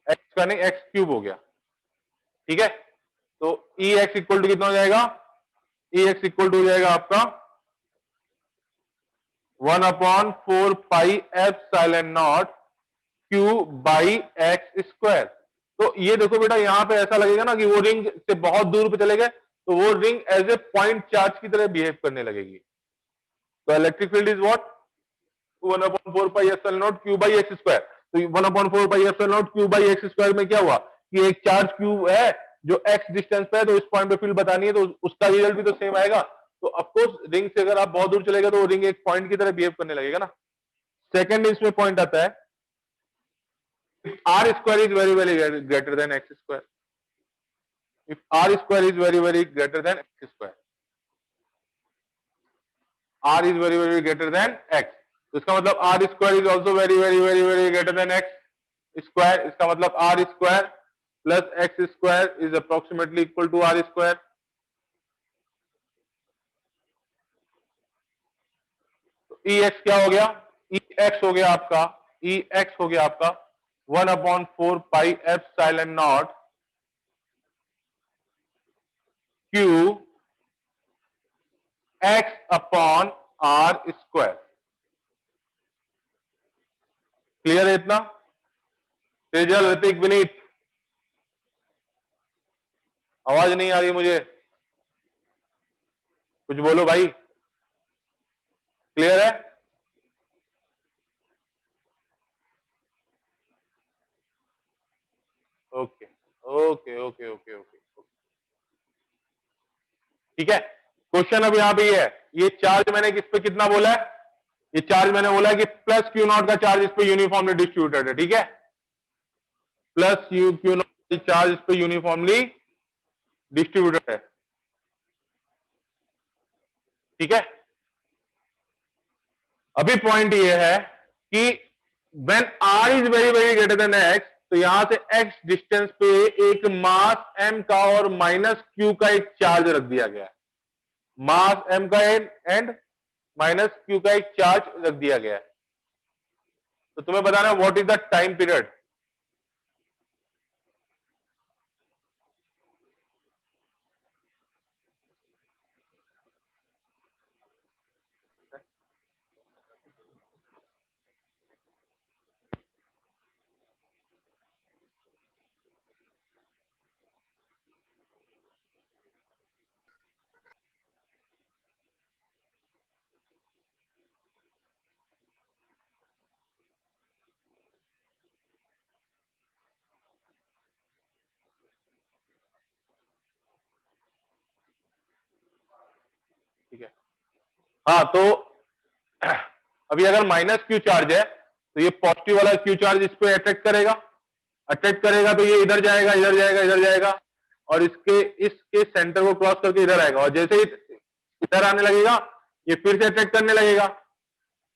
X square नहीं एक्स क्यूब हो गया, ठीक है। तो ई एक्स इक्वल टू कितना हो जाएगा? ई एक्स इक्वल टू हो जाएगा आपका 1/4 pi epsilon not Q by x square. तो ये देखो बेटा, यहां पे ऐसा लगेगा ना कि वो रिंग से बहुत दूर पे चले गए तो वो ring as a point charge की तरह बिहेव करने लगेगी। तो electric field is what? 1/4 pi epsilon not Q by x square. तो 1/4 pi epsilon not Q by x square में क्या हुआ कि एक चार्ज क्यू है जो एक्स डिस्टेंस पे है, तो इस पॉइंट पे फील्ड बतानी है तो उसका रिजल्ट भी तो सेम आएगा। तो ऑफकोर्स रिंग से अगर आप बहुत दूर चले गए तो वो रिंग एक पॉइंट की तरह बिहेव करने लगेगा ना। सेकंड इसमें पॉइंट आता है, if r square is very very greater than x square, if r square is very very greater than x square, r is very very greater than x, तो इसका मतलब r square is also very very very very greater than x square। इसका मतलब r square plus x square is approximately equal to r square। तो e x क्या हो गया? e x हो गया आपका, e x हो गया आपका 1/4 pi epsilon not q x upon r square. Clear है इतना? तेजल, ऋतिक, विनीत, आवाज नहीं आ रही मुझे, कुछ बोलो भाई। क्लियर है? Okay okay okay okay okay, ठीक है। क्वेश्चन अब यहां पे ये है, ये चार्ज मैंने किस पे कितना बोला है? ये चार्ज मैंने बोला है कि प्लस क्यू नॉट का चार्ज इस पे यूनिफॉर्मली डिस्ट्रीब्यूटेड है, ठीक है। Plus you Q not charge इस पे यूनिफॉर्मली डिस्ट्रीब्यूटेड है, ठीक है। अभी पॉइंट ये है कि when r is very very greater then x, तो यहां से x डिस्टेंस पे एक मास m का और माइनस q का एक चार्ज रख दिया गया है। मास m का एंड माइनस q का एक चार्ज रख दिया गया है। तो तुम्हें बताना है what is the time period. ठीक है, हाँ तो अभी अगर माइनस क्यू चार्ज है तो ये पॉजिटिव वाला क्यू चार्ज इस पे अट्रैक्ट करेगा, अट्रैक्ट करेगा तो ये इधर जाएगा, इधर जाएगा, इधर जाएगा और इसके सेंटर को क्रॉस करके इधर आएगा और जैसे ही इधर आने लगेगा ये फिर से अट्रैक्ट करने लगेगा,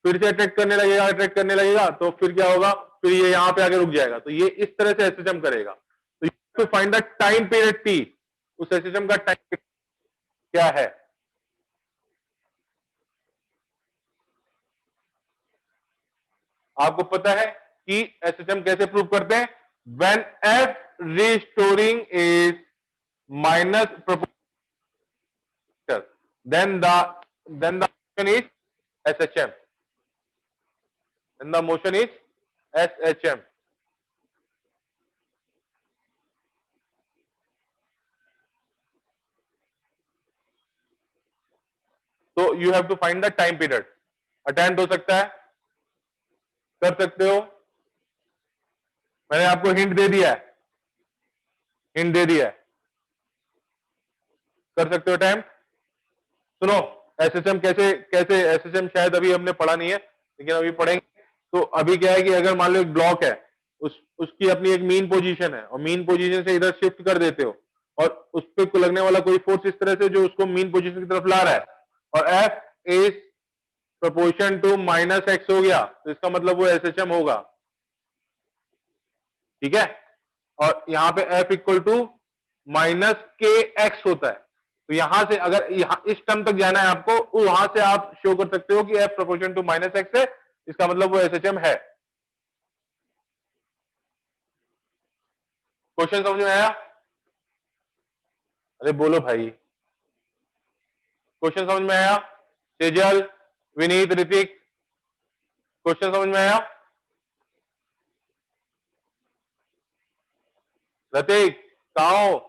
फिर से अट्रैक्ट करने लगेगा, अट्रैक्ट करने लगेगा तो फिर क्या होगा, फिर ये यहां पे आके रुक जाएगा। तो ये इस तरह से एसएचएम करेगा। तो to find the time period T, उस एसएचएम का टाइम क्या है। आपको पता है कि एसएचएम कैसे प्रूव करते हैं। When F restoring is minus proportional then the motion is SHM, then the motion is SHM. So you have to find the time period. Attempt हो सकता है, कर सकते हो, मैंने आपको हिंट दे दिया है, हिंट दे दिया है, कर सकते हो अटेम्प्ट। सुनो एसएचएम कैसे कैसे, एसएचएम शायद अभी हमने पढ़ा नहीं है लेकिन अभी पढ़ेंगे। तो अभी क्या है कि अगर मान लो एक ब्लॉक है, उसकी अपनी एक मीन पोजीशन है और मीन पोजीशन से इधर शिफ्ट कर देते हो और उस पे लगने वाला कोई फोर्स इस तरह से जो उसको मीन पोजीशन की तरफ ला रहा है और F is proportion to minus x हो गया तो इसका मतलब वो एसएचएम होगा। ठीक है, और यहां पे एफ इक्वल टू माइनस के एक्स होता है। तो यहां से अगर यहां इस टर्म तक जाना है आपको, वहां से आप शो कर सकते हो कि F proportion to minus x है, इसका मतलब वो एसएचएम है। क्वेश्चन समझ में आया? अरे बोलो भाई, क्वेश्चन समझ में आया? सेजल, विनीत, ऋतिक, क्वेश्चन समझ में आया? ऋतिक कहाँ हो?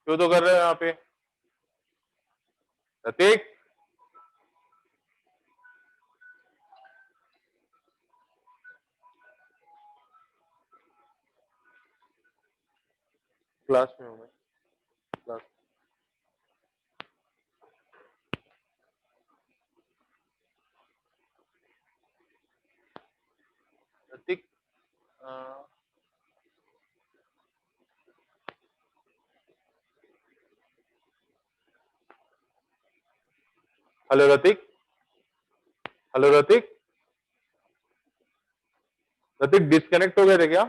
क्यों तो कर रहे हो यहाँ पे ऋतिक? क्लास में हूँ मैं, class. Hrithik hello Hrithik, hello Hrithik, Hrithik disconnect हो गए थे क्या?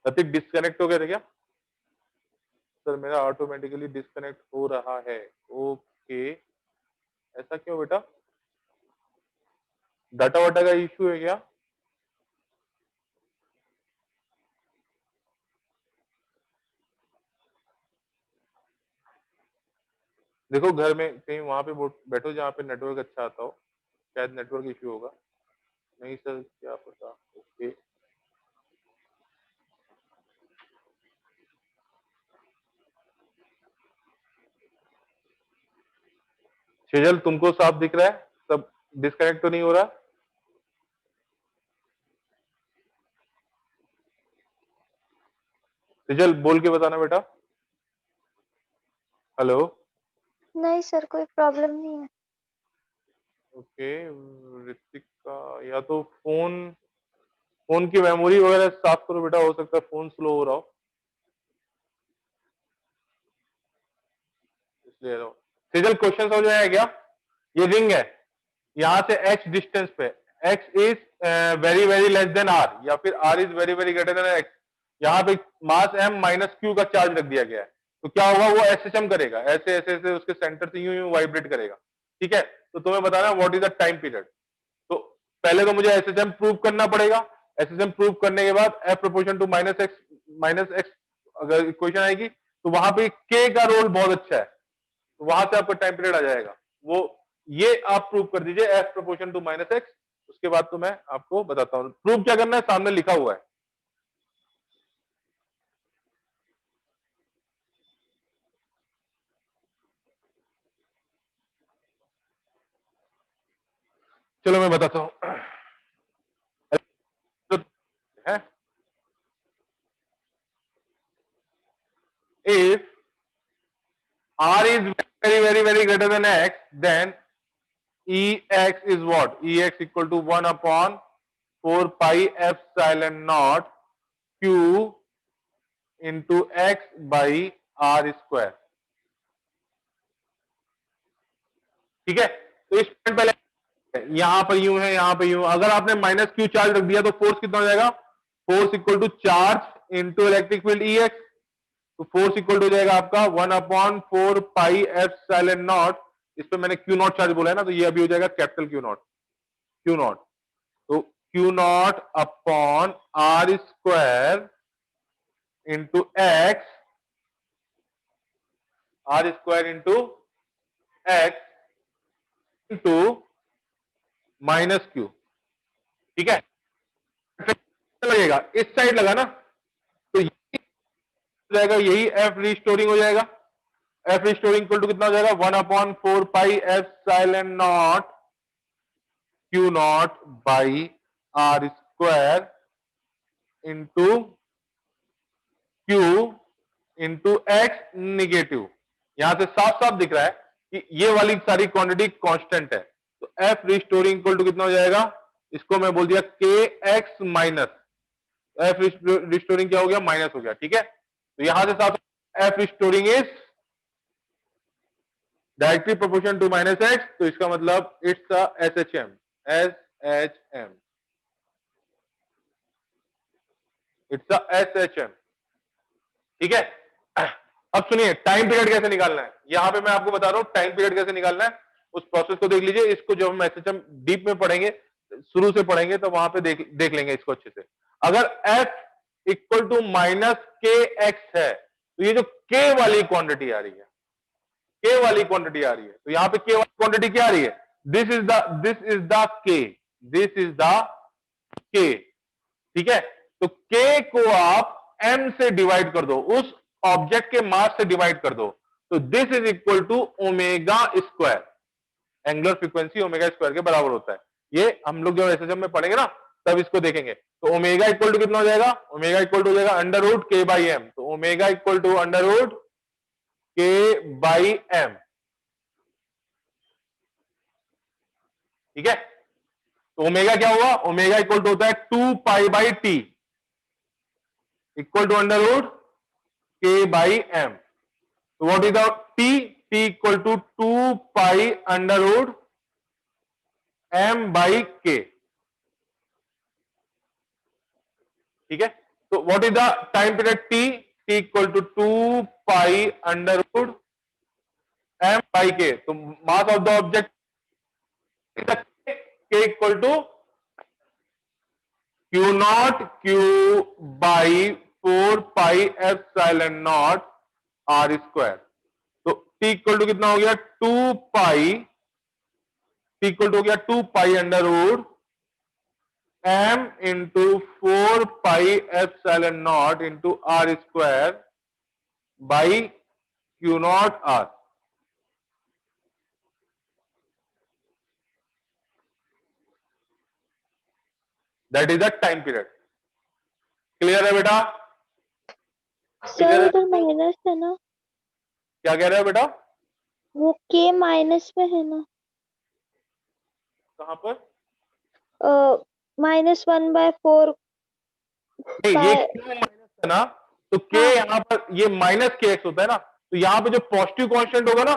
ऋतिक डिस्कनेक्ट हो गए थे क्या? सर मेरा ऑटोमेटिकली डिस्कनेक्ट हो रहा है। ओके, ऐसा क्यों बेटा? डाटा वाटा का इश्यू है क्या? देखो घर में कहीं वहां पे बैठो जहाँ पे नेटवर्क अच्छा आता हो, शायद नेटवर्क इश्यू होगा। नहीं सर क्या पता। ओके, सेजल तुमको साफ दिख रहा है? सब डिस्कनेक्ट तो नहीं हो रहा? सेजल बोल के बताना बेटा। हेलो। नहीं सर, कोई प्रॉब्लम नहीं है। ओके, ऋतिक का या तो फोन की मेमोरी वगैरह साफ करो बेटा, हो सकता है फोन स्लो हो रहा हो। सेजल क्वेश्चन समझ में आया क्या? ये रिंग है, यहां से h डिस्टेंस पे x is very very less than r या फिर r is very very greater then x, यहाँ पे मास m माइनस q का चार्ज रख दिया गया है, तो क्या होगा, वो SHM करेगा, ऐसे ऐसे ऐसे उसके सेंटर से यूं यूं वाइब्रेट करेगा, ठीक है। तो तुम्हें बताना what is the time period. तो पहले तो मुझे SHM प्रूव करना पड़ेगा, SHM प्रूव करने के बाद f proportion to minus x अगर इक्वेशन आएगी तो वहां पे k का रोल बहुत अच्छा है, तो वहां से आपका टाइम पीरियड आ जाएगा। वो ये आप प्रूव कर दीजिए f proportion to minus x, उसके बाद तो मैं आपको बताता हूं प्रूव क्या करना है, सामने लिखा हुआ है। चलो मैं बताता हूं है। If r is very very very greater than x, then ex is what? Ex equal to 1 upon 4 pi epsilon naught q into x by r square, ठीक है। तो इस पॉइंट पहले यहां पर यूं है, यहां पर यूं, अगर आपने माइनस क्यू चार्ज रख दिया तो फोर्स कितना हो जाएगा, force equal to charge into electric field E x, तो फोर्स इक्वल टू हो जाएगा आपका 1/4 पाई एप्सिलॉन नॉट, इस पे मैंने क्यू नॉट चार्ज बोला है ना, तो ये अभी हो जाएगा कैपिटल क्यू नॉट, तो Q not upon r square into x, r square into x into minus q, ठीक है। लगेगा इस साइड लगा ना, तो यही हो जाएगा, यही एफ रिस्टोरिंग हो जाएगा, एफ रिस्टोरिंग इक्वल टू कितना हो जाएगा, 1/4 pi epsilon not Q not by are square into q into x negative. यहां से साफ साफ दिख रहा है कि ये वाली सारी क्वांटिटी कांस्टेंट है, तो एफ रिस्टोरिंग इक्वल टू कितना हो जाएगा, इसको मैं बोल दिया के एक्स माइनस एफ रिस्टोरिंग, क्या हो गया, माइनस हो गया, ठीक है। तो यहां से साफ F restoring is directly proportion to minus x, तो इसका मतलब it's SHM, SHM, it's SHM, ठीक है। अब सुनिए टाइम पीरियड कैसे निकालना है, यहां पे मैं आपको बता रहा हूं टाइम पीरियड कैसे निकालना है, उस प्रोसेस को देख लीजिए। इसको जब हम SHM डीप में पढ़ेंगे, शुरू से पढ़ेंगे, तो वहां पे देख लेंगे इसको अच्छे से। अगर f इक्वल टू माइनस के एक्स है, तो ये जो k वाली क्वांटिटी आ रही है, k वाली क्वांटिटी आ रही है, तो यहां पे k वाली क्वांटिटी क्या आ रही है, this is the k, this is the k, ठीक है। तो k को आप m से डिवाइड कर दो, उस ऑब्जेक्ट के मास से डिवाइड कर दो, तो this is equal to omega square, angular frequency omega square के बराबर होता है। ये हम लोग जब SHM में पढ़ेंगे ना, तब इसको देखेंगे। तो ओमेगा इक्वल टू कितना हो जाएगा, ओमेगा इक्वल टू हो जाएगा under root K by M, तो omega equal to under root K by M, ठीक है। तो ओमेगा क्या हुआ, ओमेगा इक्वल टू होता है 2 pi by T equal to under root K by M, तो what is the T, T equal to 2 pi under root M by K, ठीक है। तो what is the time period T, T equal to 2 pi under root M by K, तो mass of the object K equal to Q naught Q by 4 pi epsilon naught R square, तो T equal to कितना हो गया, 2 पाई, T equal to हो गया 2 pi under root M into 4 pi epsilon naught into R square by Q naught R, that is the time period. Clear है बेटा? Sir उधर minus है ना, क्या कह रहे हो बेटा? वो के माइनस में है ना, कहां पर? -1/4, नहीं, ये क्यों माइनस है ना, तो के हाँ। यहां पर ये माइनस के एक्स होता है ना, तो यहां पे जो पॉजिटिव कांस्टेंट होगा ना,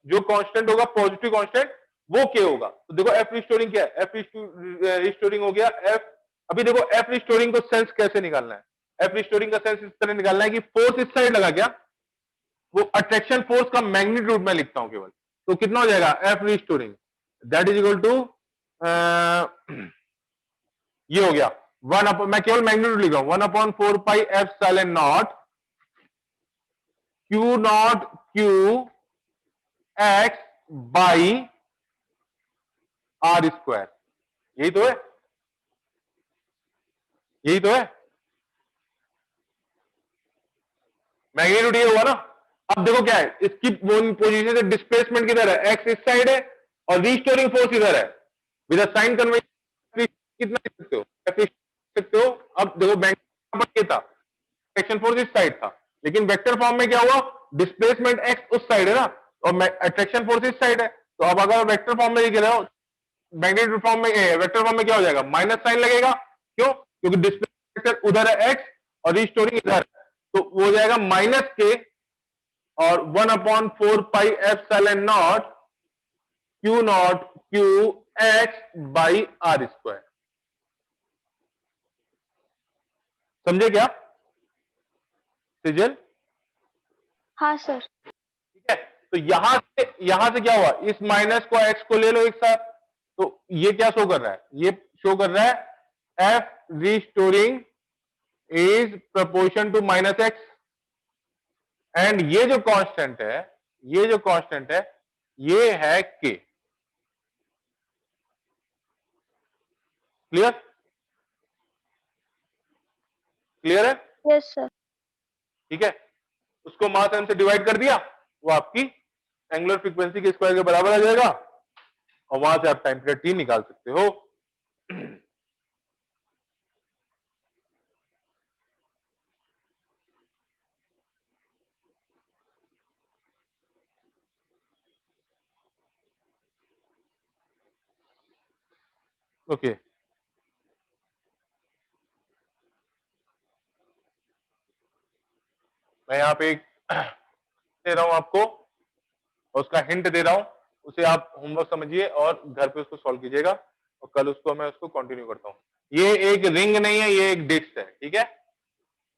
जो कांस्टेंट होगा पॉजिटिव कांस्टेंट, वो के होगा। तो देखो एफ रिस्टोरिंग क्या है, एफ रिस्टोरिंग हो गया एफ। अभी देखो एफ रिस्टोरिंग को सेंस कैसे निकालना है, एफ रिस्टोरिंग का सेंस इस तरह निकालना है कि फोर्स इस साइड लगा क्या, वो अट्रैक्शन फोर्स का मैग्नीट्यूड में लिखता हूं केवल, तो कितना हो जाएगा F restoring, that is equal to ये हो गया वन अपॉन, मैं केवल मैग्नीट्यूड लिख रहा हूं, 1/4 pi epsilon not Q naught Q X by are square. यही तो है, यही तो है, मैग्नीट्यूड ये हुआ ना। अब देखो क्या है, इसकी पोजीशन से डिस्प्लेसमेंट किधर है, एक्स इस साइड है और रिस्टोरिंग फोर्स इधर है, विद साइन कन्वेंशन कितना लिख सकते हो, एफ लिख सकते हो। अब देखो बैंक ये था, एक्शन फोर्स इस साइड था, लेकिन वेक्टर फॉर्म में क्या हुआ, डिस्प्लेसमेंट एक्स उस साइड है ना, और अट्रैक्शन फोर्स इस साइड है। तो अब अगर वेक्टर फॉर्म में लिख रहे हो, मैग्नीट्यूड फॉर्म में, वेक्टर फॉर्म में क्या हो जाएगा, माइनस साइन लगेगा, क्यों, क्योंकि डिस्प्लेसमेंट उधर है एक्स और रिस्टोरिंग इधर है, तो वो हो जाएगा माइनस के और 1/4 pi epsilon not Q naught Q X by are square. समझे क्या सिजल? हाँ सर। ठीक है, तो यहां से क्या हुआ, इस माइनस को एक्स को ले लो एक साथ, तो ये क्या शो कर रहा है, ये शो कर रहा है F restoring is proportion to minus X, and ये जो कांस्टेंट है, ये जो कांस्टेंट है, ये है के। क्लियर? क्लियर है? Yes sir. ठीक है, उसको मास एम से डिवाइड कर दिया, वो आपकी एंगुलर फ्रीक्वेंसी के स्क्वायर के बराबर आ जाएगा, और वहां से आप टाइम पीरियड टी निकाल सकते हो। ओके, मैं यहां पे एक दे रहा हूं आपको, और उसका हिंट दे रहा हूं, उसे आप होमवर्क समझिए और घर पे उसको सॉल्व कीजिएगा, और कल उसको मैं उसको कंटिन्यू करता हूं। ये एक रिंग नहीं है, ये एक डिस्क है, ठीक है,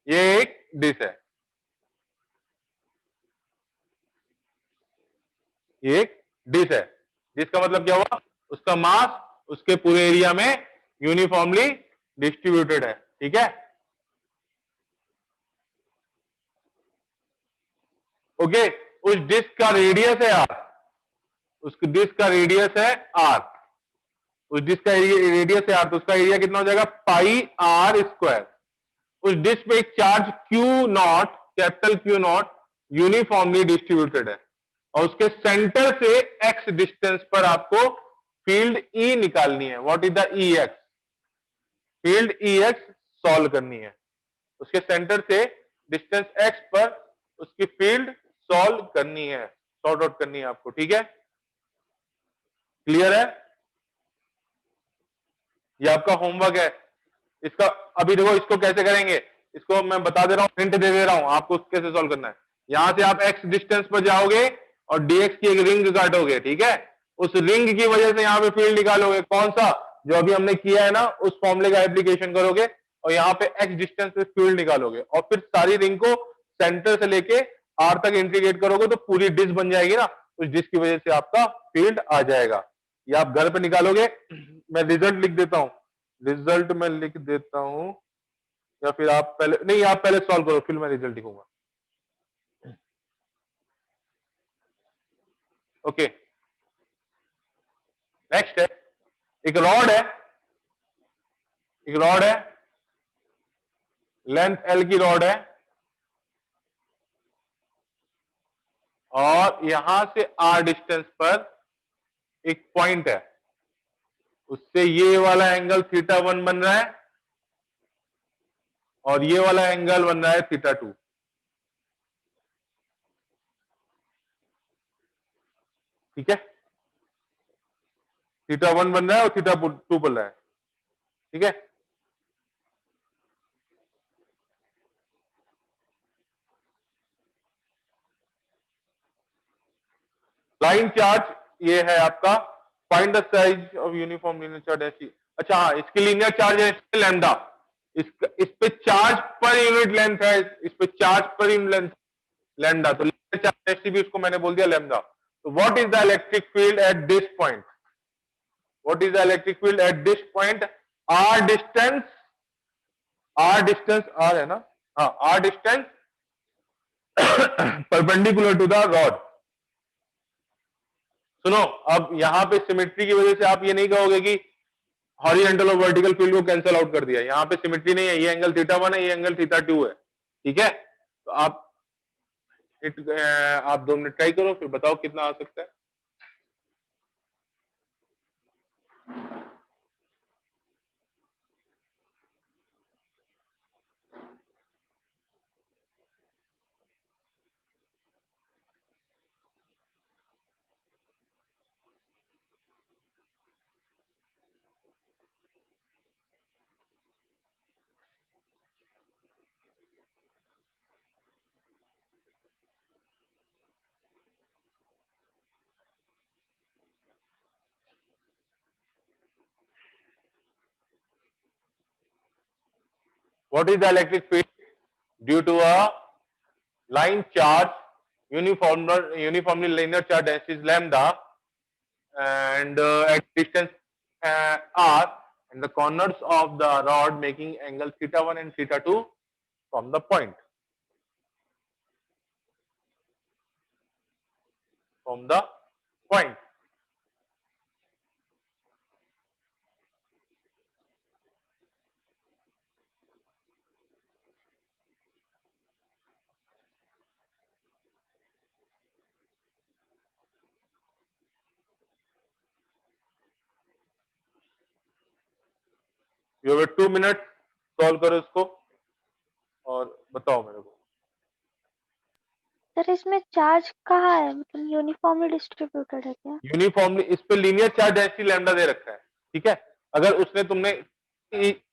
ये एक डिस्क है, ये एक डिस्क है। डिस्क का मतलब क्या हुआ, उसका मास उसके पूरे एरिया में यूनिफॉर्मली डिस्ट्रीब्यूटेड है, ठीक है। ओके, उस डिस्क का रेडियस है आर, उस डिस्क का रेडियस है आर, उस डिस्क का रेडियस है आर, तो उसका एरिया कितना हो जाएगा, पाई आर स्क्वायर। उस डिस्क पे एक charge Q not, capital Q not uniformly distributed है, और उसके सेंटर से एक्स डिस्टेंस पर आपको फील्ड ई निकालनी है। What is the E x, field E x solve करनी है, उसके सेंटर से डिस्टेंस एक्स पर उसकी फील्ड सॉल्व करनी है, सॉर्ट आउट करनी है आपको, ठीक है। क्लियर है? ये आपका होमवर्क है। इसका अभी देखो, इसको कैसे करेंगे, इसको मैं बता दे रहा हूं, हिंट दे दे रहा हूं आपको कैसे सॉल्व करना है। यहां से आप एक्स डिस्टेंस पर जाओगे और डीएक्स की एक रिंग काटोगे, ठीक है, उस रिंग की वजह से यहां पे फील्ड निकालोगे, कौन सा, जो अभी हमने किया है ना, उस फॉर्मूले का एप्लीकेशन करोगे, और यहाँ पे एक्स डिस्टेंस पे फील्ड निकालोगे, और फिर सारी रिंग को सेंटर से लेके आर तक इंटीग्रेट करोगे, तो पूरी डिस्क बन जाएगी ना, उस डिस्क की वजह से आपका फील्ड आ जाएगा। ये आप घर पे निकालोगे, मैं रिजल्ट लिख देता हूं, रिजल्ट मैं लिख देता हूं, या फिर आप पहले, नहीं आप पहले सॉल्व करो, फिर मैं रिजल्ट लिखूंगा। ओके, नेक्स्ट है, एक रॉड है, एक रॉड है, लेंथ एल की रॉड है, और यहां से आर डिस्टेंस पर एक पॉइंट है, उससे ये वाला एंगल θ1 बन रहा है, और ये वाला एंगल बन रहा है θ2, ठीक है, θ1 बन रहा है और θ2 बन रहा है, ठीक है। लाइन चार्ज ये है आपका, find the size of uniform linear charge ऐसी। अच्छा हाँ, इसकी लीनियर चार्ज है लैम्डा, इस पे चार्ज पर यूनिट लेंथ है, इस पे charge per unit length lambda, तो लीनियर चार्ज ऐसी भी उसको मैंने बोल दिया लैम्डा। तो what is the electric field at this point, what is the electric field at this point, R distance, R distance, R है ना, हाँ R distance perpendicular to the rod. सुनो, अब यहां पे सिमेट्री की वजह से आप ये नहीं कहोगे कि हॉरिजॉन्टल और वर्टिकल फील्ड को कैंसिल आउट कर दिया, यहां पे सिमेट्री नहीं है, ये एंगल थीटा 1 है, ये एंगल थीटा 2 है, ठीक है। तो आप 2 मिनट ट्राई करो, फिर बताओ कितना आ सकता है। What is the electric field due to a line charge uniformly linear charge density is lambda and at distance r and the corners of the rod making angle theta 1 and theta 2 from the point, from the point. You have 2 minutes, solve करो इसको और बताओ मेरे को। Sir इसमें charge कहाँ है, मतलब यूनिफॉर्मली डिस्ट्रीब्यूटेड है क्या? यूनिफॉर्मली इस पे लीनियर चार्ज डेंसिटी लैम्डा दे रखा है, ठीक है। अगर उसने तुमने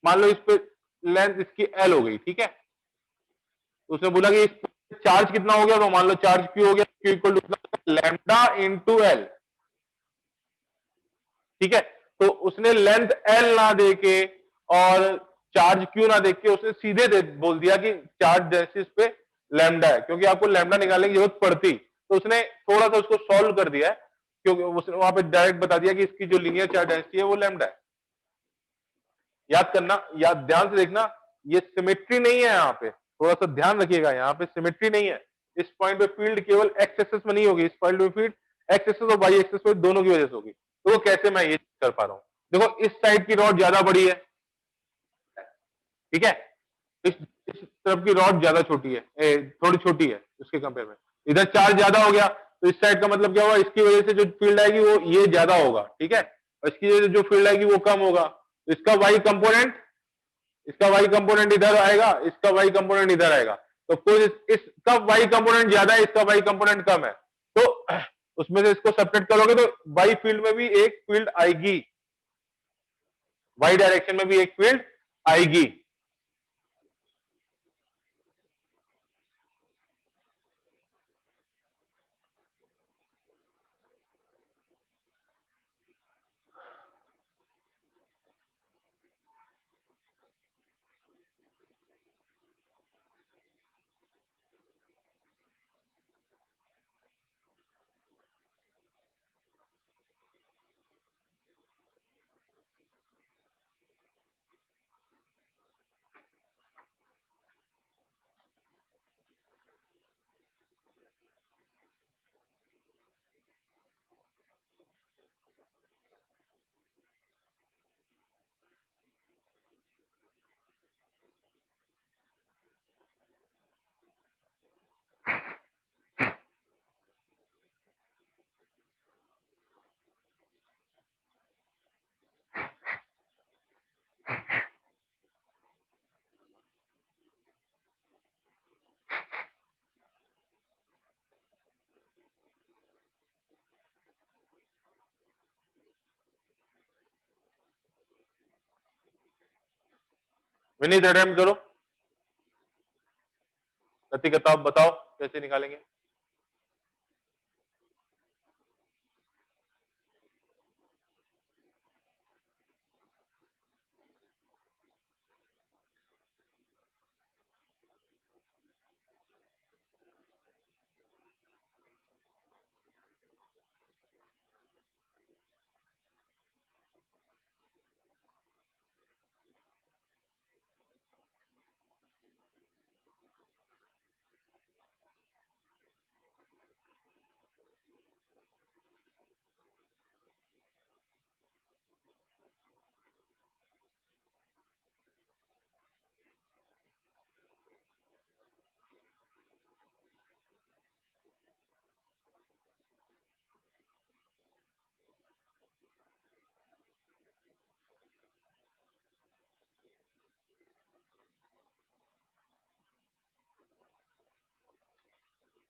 मान लो इस पे लेंथ इसकी एल हो गई, ठीक है, तो उसने बोला कि इस पे चार्ज कितना हो गया, तो मान लो चार्ज क्यू हो गया, Q equal to lambda into L, ठीक है। तो उसने लेंथ एल ना देके और चार्ज क्यू ना देके उसने सीधे बोल दिया कि चार्ज डेंसिटी पे लैम्डा है, क्योंकि आपको लैम्डा निकालने की जरूरत पड़ती, तो उसने थोड़ा सा उसको सॉल्व कर दिया है, क्योंकि उसने वहां पे डायरेक्ट बता दिया कि इसकी जो लीनियर चार्ज डेंसिटी है वो लैम्डा है। याद करना, याद ध्यान से देखना, ये सिमेट्री नहीं है, यहाँ पे थोड़ा सा ध्यान रखिएगा, यहाँ पे सिमेट्री नहीं है। इस पॉइंट पे फील्ड केवल एक्स एक्सिस में नहीं होगी, इस पॉइंट पे फील्ड एक्स एक्सिस और वाई एक्सिस पे दोनों की वजह से होगी। तो वो कैसे मैं ये कर पा रहा हूँ, देखो इस साइड की रॉड ज्यादा बड़ी है, ठीक है, इस तरफ की रॉड ज्यादा छोटी है, थोड़ी छोटी है उसके कंपेयर में, इधर चार्ज ज्यादा हो गया, तो इस साइड का मतलब क्या हुआ, इसकी वजह से जो फील्ड आएगी वो ये ज्यादा होगा, ठीक है, और इसकी वजह से जो फील्ड आएगी वो कम होगा। तो इसका वाई कंपोनेंट, इसका वाई कंपोनेंट इधर आएगा, इसका वाई कंपोनेंट इधर आएगा, तो कुछ इसका वाई कंपोनेंट ज्यादा है, इसका वाई कंपोनेंट कम है, तो उसमें से इसको सेपरेट करोगे तो वाई फील्ड में भी एक फील्ड आएगी, वाई डायरेक्शन में भी एक फील्ड आएगी। विनीत अटेम्प्ट करो, गति बताओ, बताओ कैसे निकालेंगे।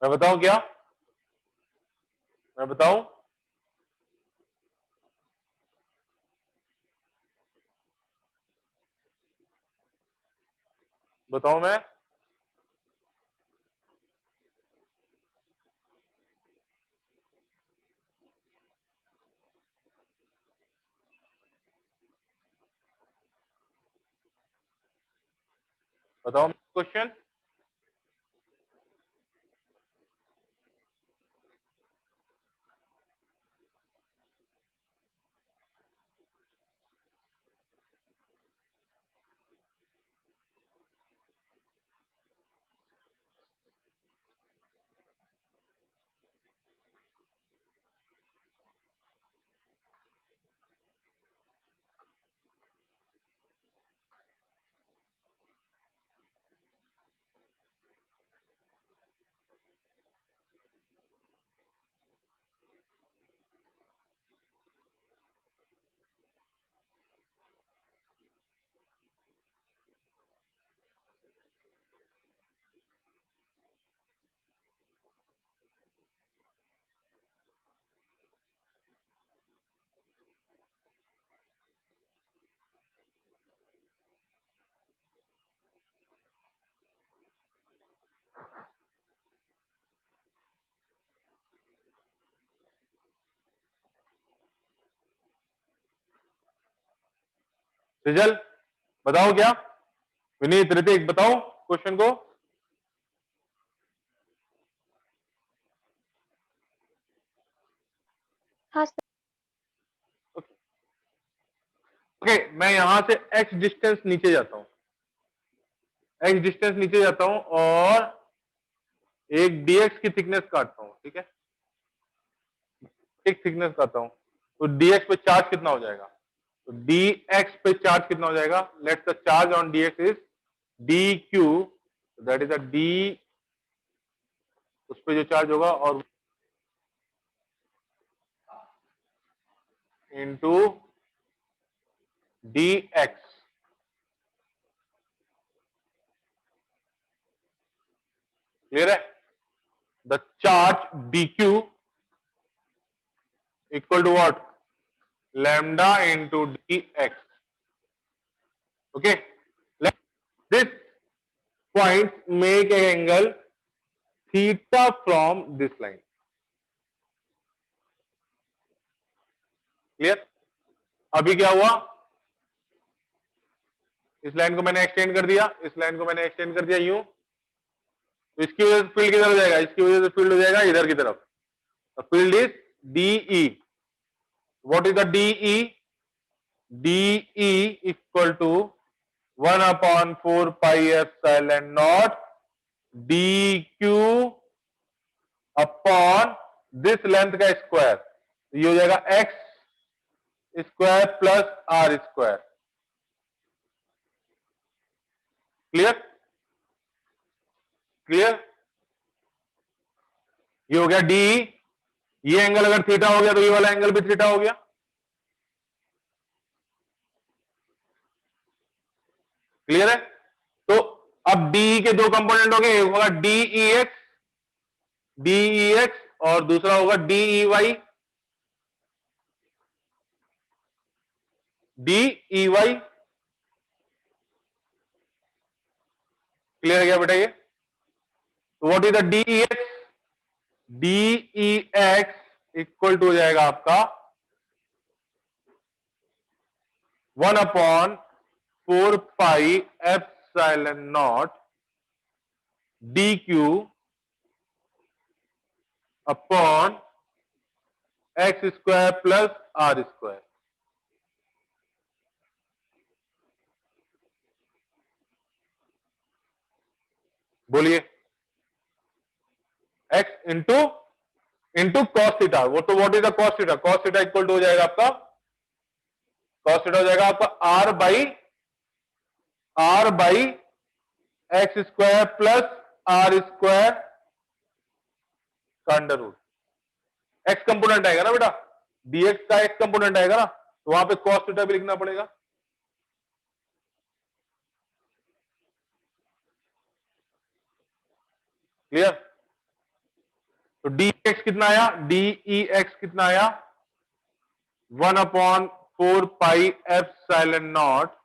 मैं बताऊं क्या? मैं बताऊं? बताऊं मैं? बताओ क्वेश्चन। रिजल्ट बताओ क्या? विनीत, ऋतिक, बताओ क्वेश्चन को। हाँ सर। ओके, मैं यहां से x डिस्टेंस नीचे जाता हूं, x डिस्टेंस नीचे जाता हूं और एक dx की थिकनेस काटता हूं, ठीक है? एक थिकनेस काटता हूं, तो dx पे चार्ज कितना हो जाएगा? तो dx पे चार्ज कितना हो जाएगा? Let's the charge on dx is dq, that is a d, उस पे जो चार्ज होगा और इंटू dx, क्लियर है? The charge dq equal to what? Lambda into dx. Okay, let this point make an angle theta from this line. Clear? अभी क्या हुआ? इस लाइन को मैंने एक्सटेंड कर दिया, इस लाइन को मैंने एक्सटेंड कर दिया यूं, तो इसकी वजह से फील्ड किधर हो जाएगा? इसकी वजह से फील्ड हो जाएगा इधर की तरफ. Field is DE. What is the DE? DE equal to 1/4 pi epsilon naught DQ upon this length का स्क्वायर. ये हो जाएगा x square plus are square. Clear? Clear? ये हो गया डी. ये एंगल अगर थीटा हो गया तो ये वाला एंगल भी थीटा हो गया. क्लियर है? तो अब डी के दो कंपोनेंट हो गए, एक होगा डीई एक्स और दूसरा होगा D E Y. D E Y clear है क्या बेटा? ये तो what is the D E X? D E X equal to हो जाएगा आपका 1/4 pi epsilon naught DQ upon X square plus are square. बोलिए. X into into cos theta. वो तो what is the cos theta? Cos theta equal to हो जाएगा आपका, cos theta हो जाएगा आपका R by x square plus are square का अंडर रूट. एक्स कंपोनेंट आएगा ना बेटा, डीएक्स का एक्स कंपोनेंट आएगा ना, तो वहां पे कॉस थीटा भी लिखना पड़ेगा. क्लियर? तो डी एक्स कितना आया, डी ई एक्स कितना आया, 1/4 pi epsilon naught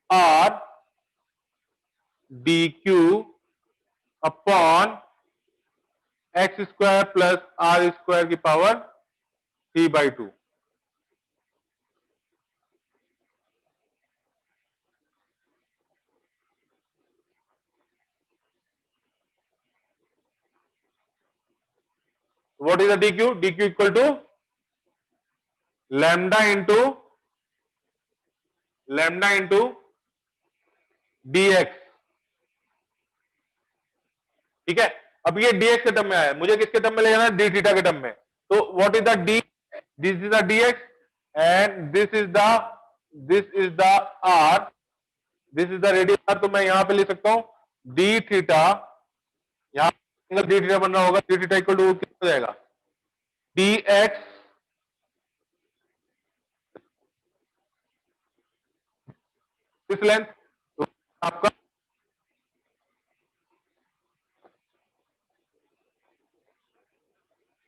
R D Q upon X square plus are square की power 3/2। What is the dq? dq equal to lambda into dx। ठीक है, अब ये dx के टर्म में आया, मुझे किसके टर्म में ले जाना है, डी थीटा के टर्म में। तो what is the D, this is the dx and this is the r, this is the radius r। तो मैं यहां पे ले सकता हूं डी थीटा, यहां डी थीटा बन रहा होगा, डी थीटा इक्वल टू कितना हो जाएगा, डी एक्स दिस लेंथ, तो आपका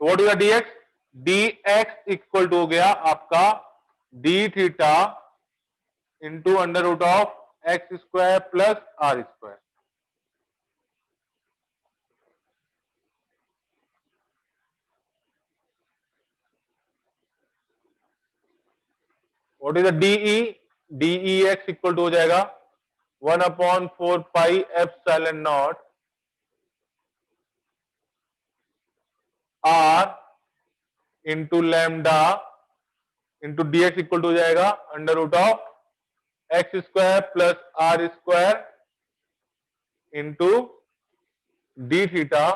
what is the dx, dx equal to हो गया आपका D theta into under root of X square plus are square. What is the D E, D E X equal to हो जाएगा 1/4 pi epsilon naught R into lambda into D X equal to हो जाएगा under root of X square plus are square into D theta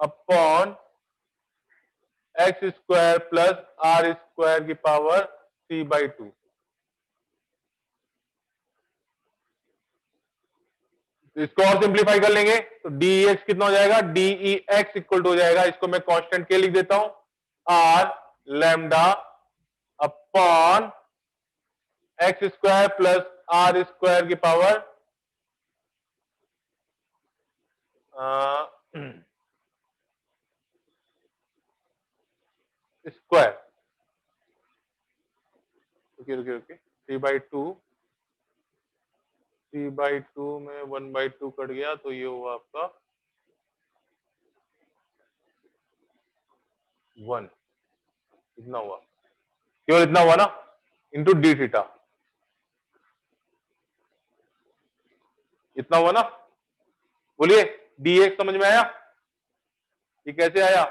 upon X square plus are square की power 3/2। इसको और simplify कर लेंगे तो डी एक्स कितना हो जाएगा, डीई एक्स इक्वल टू हो जाएगा, इसको मैं कांस्टेंट के लिख देता हूं, R lambda upon X square plus are square की पावर स्क्वायर, रुकिए रुकिए रुकिए, 3/2 में 1/2 कट गया तो ये हुआ आपका 1, इतना हुआ, केवल इतना हुआ ना, इंटू डी थीटा, इतना हुआ ना, बोलिए डी एक्स समझ में आया, ये कैसे आया,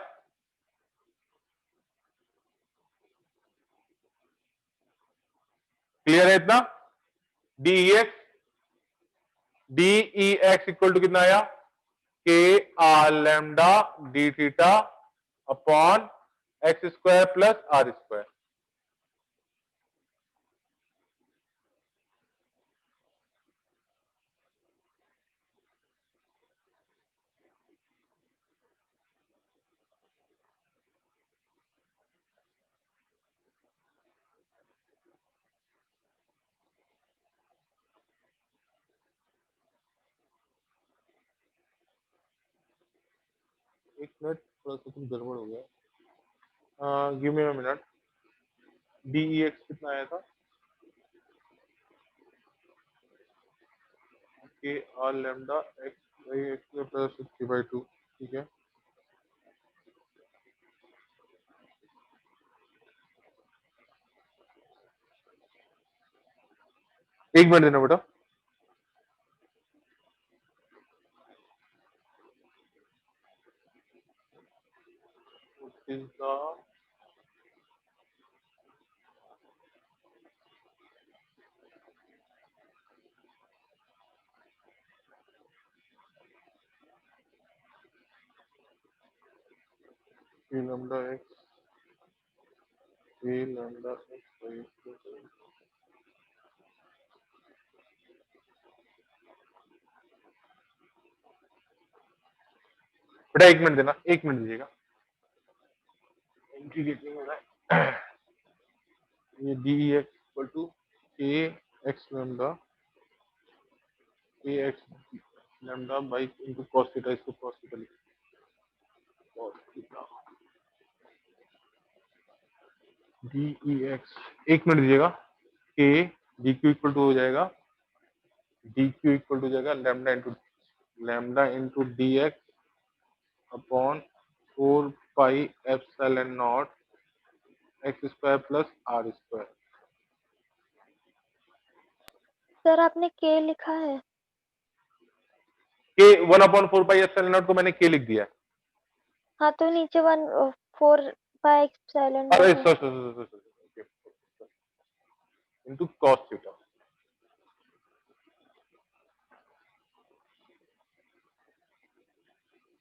क्लियर है इतना, D X, D E X equal to कितना आया, K R lambda D theta upon X square plus are square. एक मिनट, थोड़ा सा कुछ गड़बड़ हो गया, give me a minute, D E X कितना आया था, K R lambda X by X plus 3/2, ठीक है, एक मिनट देना बेटा, इसका lambda X, lambda X by X, बेटा एक मिनट देना, एक मिनट दीजिएगा, एंट्री गेट नहीं हो रहा है, ये D X equal to A X lambda, A X lambda by into cos theta, इसको कॉस थीटा लिखिए, डी ई एक्स, एक मिनट दीजिएगा, K d q equal to हो जाएगा, डी क्यू इक्वल टू हो जाएगा lambda into D X upon 4 pi epsilon naught X square plus are square. Sir आपने K लिखा है। के 1/4 पाई एप्सिलॉन नॉट को मैंने के लिख दिया है। हाँ तो नीचे 1/4 पाई एप्सिलॉन नॉट अरे है। Sir into cos theta.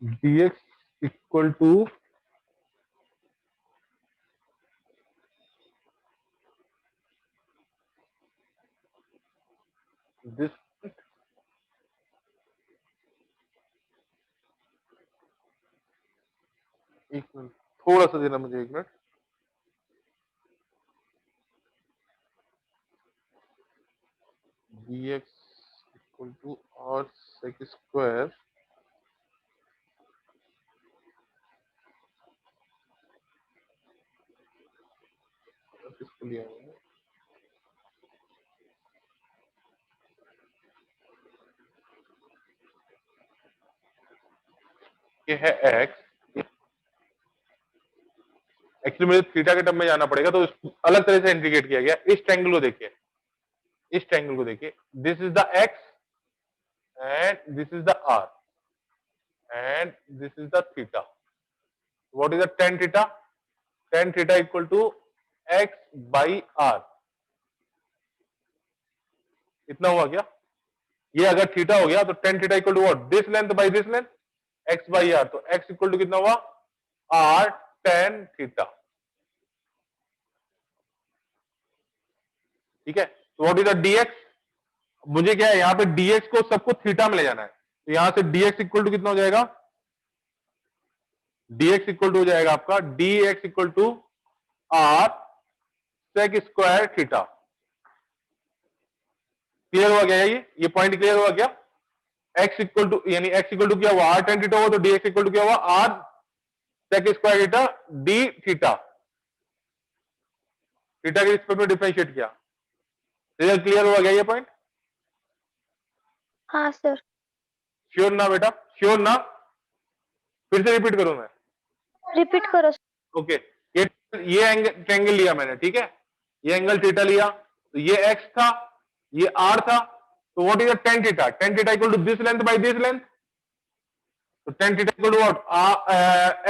dx equal to this, एक मिनट थोड़ा सा देना मुझे, एक minute. dx equal to r sec square किसको लिया मैंने, ये है x। एक्चुअली मुझे थीटा के टर्म में जाना पड़ेगा, तो अलग तरह से इंडिकेट किया गया। इस ट्रायंगल को देखिए, इस ट्रायंगल को देखिए, this is the x and this is the r and this is the theta. What is the tan theta? tan theta equal to x by r। इतना हुआ क्या? ये अगर थीटा हो गया तो tan theta equal to what, this length by this length, x by r। तो x equal to कितना हुआ, r tan थीटा। ठीक है, तो व्हाट इज द dx? मुझे क्या है यहां पे dx को सबको थीटा में ले जाना है, तो यहां से dx इक्वल टू कितना हो जाएगा, dx इक्वल टू हो जाएगा आपका dx equal to r sec square theta. Clear हुआ क्या? ये पॉइंट क्लियर हुआ क्या? x इक्वल टू, यानी x इक्वल टू क्या हुआ, r tan थीटा हुआ, तो dx इक्वल टू क्या हुआ, r sec square theta d theta. Theta के रिस्पेक्ट में डिफरेंशिएट किया। क्लियर हुआ क्या ये पॉइंट? हाँ सर। श्योर ना बेटा, श्योर ना? फिर से रिपीट करूं मैं? रिपीट करो। ओके, ये एंगल ट्रायंगल लिया मैंने, ठीक है, ये एंगल थीटा लिया, तो ये x था, ये r था, तो what is the tan theta? tan theta equal to this length by this length, तो tan theta equal to what,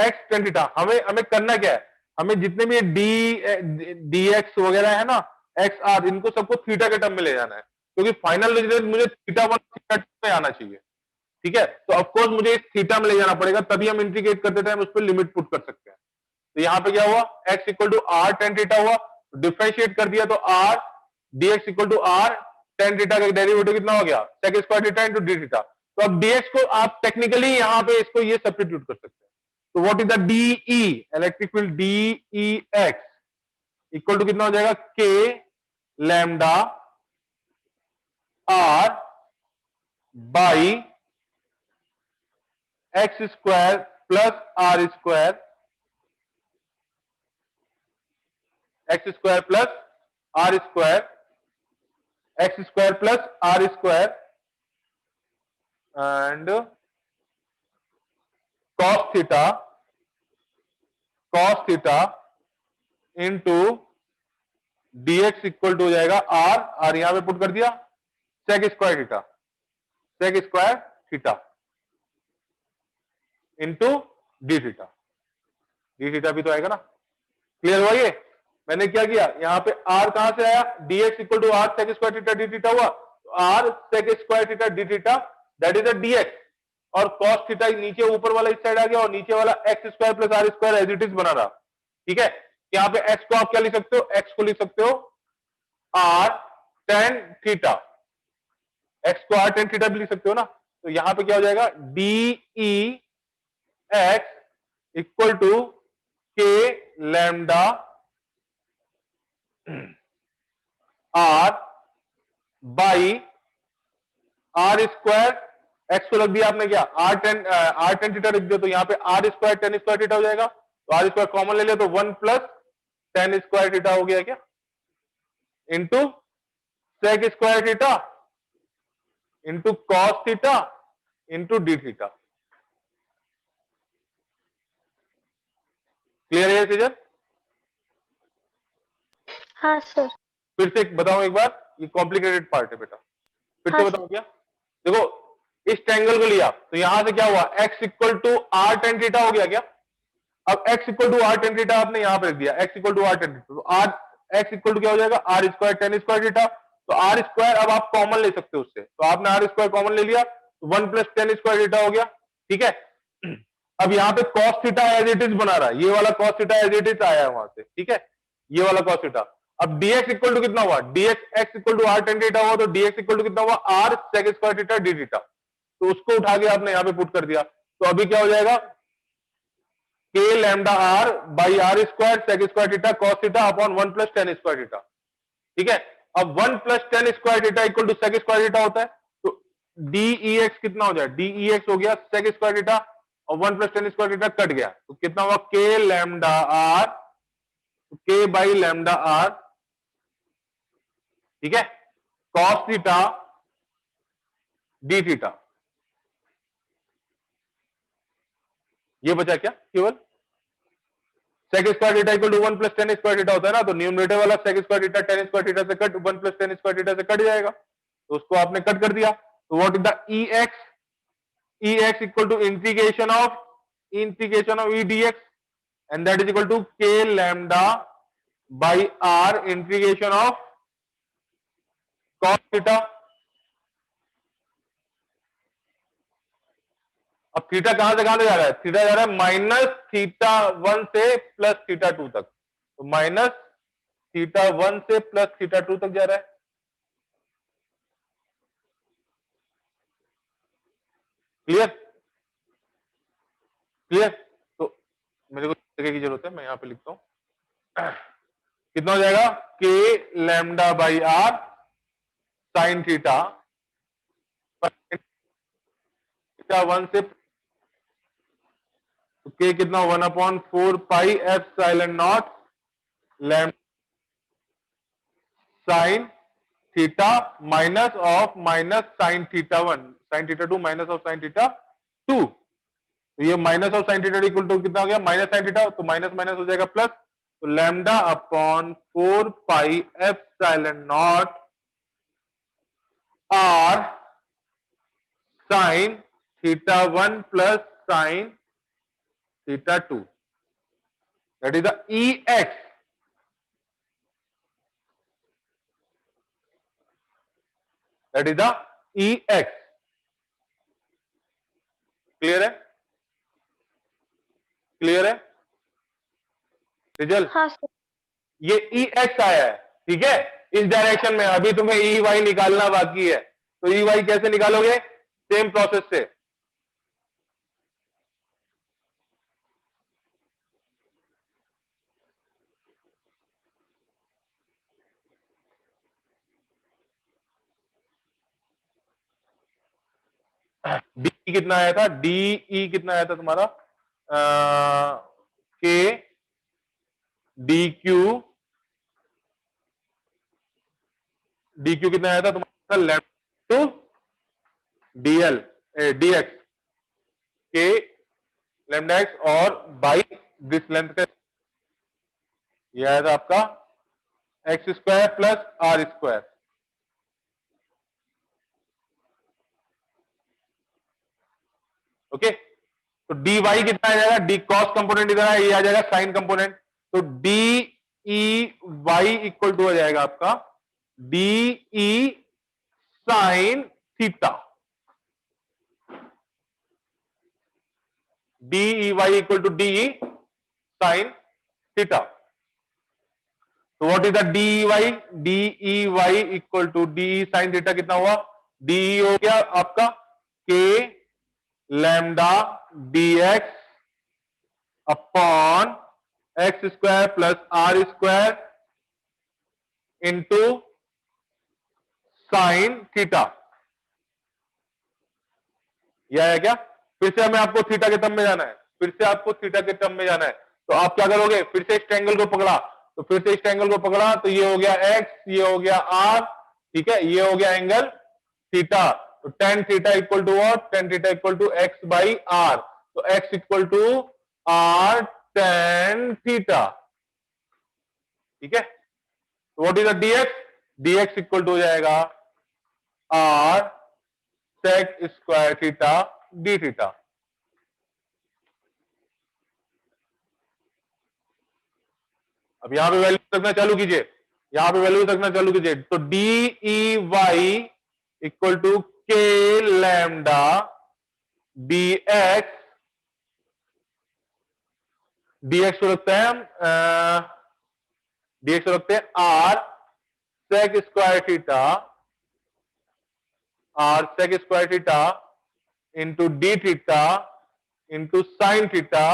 x tan theta. हमें करना क्या है, हमें जितने भी dx वगैरह है ना, x r, इनको सबको थीटा के टर्म में ले जाना है, क्योंकि फाइनल रिजल्ट मुझे थीटा 1 थीटा 2 में आना चाहिए। ठीक है, तो ऑफकोर्स मुझे इस थीटा में ले जाना पड़ेगा, तभी हम इंटीग्रेट करते टाइम उस पर लिमिट पुट कर सकते हैं। तो यहां पे क्या हुआ, x equal to r tan theta हुआ, डिफरेंशिएट कर दिया तो r dx equal to r tan theta का डेरिवेटिव कितना हो गया, sec square theta into d theta. तो अब dx को आप टेक्निकली यहां पे इसको ये सब्स्टिट्यूट कर सकते हैं। तो what is the dE, electric field dEx equal to कितना हो जाएगा, k lambda r by x square plus are square, X square plus are square, X square plus are square and cos theta into dx equal to हो जाएगा R यहां पे put कर दिया, sec square theta into D theta भी तो आएगा ना। क्लियर हुआ ये? मैंने क्या किया, यहां पे r कहां से आया, dx equal to r sec square theta D theta हुआ, r sec square theta D theta that is the dx, और cos थीटा नीचे ऊपर वाला इस साइड आ गया, और नीचे वाला X square plus are square as it is बना रहा। ठीक है, यहां पे x को आप क्या लिख सकते हो, x को लिख सकते हो r tan थीटा, x को r tan थीटा भी लिख सकते हो ना। तो यहां पे क्या हो जाएगा, dE x equal to k lambda r by are square X को रख दिया आपने, क्या आर टेन थीटा रख दिया, तो यहाँ पे R square tan square theta हो जाएगा, तो आर स्क्वायर कॉमन ले लिया तो 1 प्लस टेन स्क्वायर थीटा हो गया क्या, into sec square theta into cos theta into D theta. Clear है सीजन? हाँ सर। फिर से बताओ एक बार, ये कॉम्प्लिकेटेड पार्ट है बेटा, फिर से हाँ बताओ क्या। देखो इस ट्रायंगल को लिया तो यहां से क्या हुआ, x equal to are tan theta हो गया क्या। अब x equal to are tan theta आपने यहां पर रख दिया, x equal to are tan theta, तो आर x इक्वल टू क्या हो जाएगा, R square tan square theta. तो आर स्क्वायर अब आप कॉमन ले सकते हो उससे, तो आपने आर स्क्वायर कॉमन ले लिया, तो 1 प्लस टेन स्क्वायर थीटा हो गया, ठीक है। अब यहाँ पे cos theta as it is बना रहा है, ये वाला cos theta as it is आया है वहां से, ठीक है, ये वाला कॉस थीटा। अब dx इक्वल टू कितना हुआ, dx x equal to are tan theta हुआ, तो dx इक्वल टू कितना हुआ, R sec square theta D theta, तो उसको उठा के आपने यहाँ पे पुट कर दिया, तो अभी क्या हो जाएगा, k lambda R by are square sec square theta cos theta upon 1 plus tan square theta, ठीक है। अब 1 plus tan square theta equal to sec square theta होता है, तो dEx कितना हो जाए, dEx हो गया सेक स्क्वायर थीटा और 1 plus tan square theta cut गया, तो कितना हुआ, k lambda R, k by lambda R, ठीक है, कॉस थीटा डी थीटा। ये बचा क्या, केवल sec square theta equal to 1 plus tan square theta होता है ना, तो न्यूमरेटर वाला sec square theta tan square theta से cut 1 plus tan square theta से कट जाएगा, तो उसको आपने कट कर दिया, तो what is the Ex equal to integration of E dx and that is equal to k lambda by r integration of cos theta. अब थीटा कहां से कहां तक जा रहा है, थीटा जा रहा है माइनस थीटा वन से प्लस थीटा टू तक, तो माइनस थीटा वन से प्लस थीटा टू तक जा रहा है। क्लियर क्लियर, तो मेरे को जगह की जरूरत है, मैं यहां पे लिखता हूं, कितना हो जाएगा, k lambda by are sine theta, theta one से, तो k कितना 1 upon 4 pi epsilon naught lambda sine theta minus of minus sine theta one sine theta two minus of sine theta two, तो ये minus of sine theta equal to कितना हो गया, minus sine theta, तो minus minus हो जाएगा plus, तो lambda upon 4 pi epsilon naught R sine theta one plus sine theta to, that is the Ex, that is the Ex। Clear है, clear है result, हाँ sir. ये Ex आया है, ठीक है, इस डायरेक्शन में। अभी तुम्हें Ey निकालना बाकी है, तो Ey कैसे निकालोगे, सेम प्रोसेस से, डी कितना आया था, डी कितना आया था तुम्हारा, के डी क्यू कितना आया था तुम्हारा, lambda to D L D X, K lambda X और बाई दिस लेंथ का, यह आया था आपका X square plus are square. Okay, तो डी वाई कितना आ जाएगा, डी कॉस कंपोनेंट इधर है, ये आ जाएगा साइन कंपोनेंट, तो D E Y equal to हो जाएगा आपका D E sine theta, D E Y equal to D E sine theta. तो what is the D Y, D E Y equal to D sine theta कितना हुआ, D हो गया आपका के lambda D X upon X square plus are square into sine theta. ये आया क्या? फिर से हमें आपको थीटा के टर्म में जाना है, फिर से आपको थीटा के टर्म में जाना है, तो आप क्या करोगे? फिर से इस ट्रायंगल को पकड़ा, तो फिर से इस ट्रायंगल को पकड़ा, तो ये हो गया एक्स, ये हो गया आर, ठीक है, ये हो गया एंगल थीटा। तो tan theta equal to what? Tan theta equal to X by are. तो X equal to are tan theta, ठीक है। तो what is the dx? Dx equal to हो जाएगा R sec square theta D theta. अब यहां पे value रखना चालू कीजिए, यहां पे वैल्यू रखना चालू कीजिए। तो D E Y equal to k lambda D x, d x को रखते हैं हम, डीएक्स को रखते हैं r sec square theta, r sec square theta into D theta into sine theta.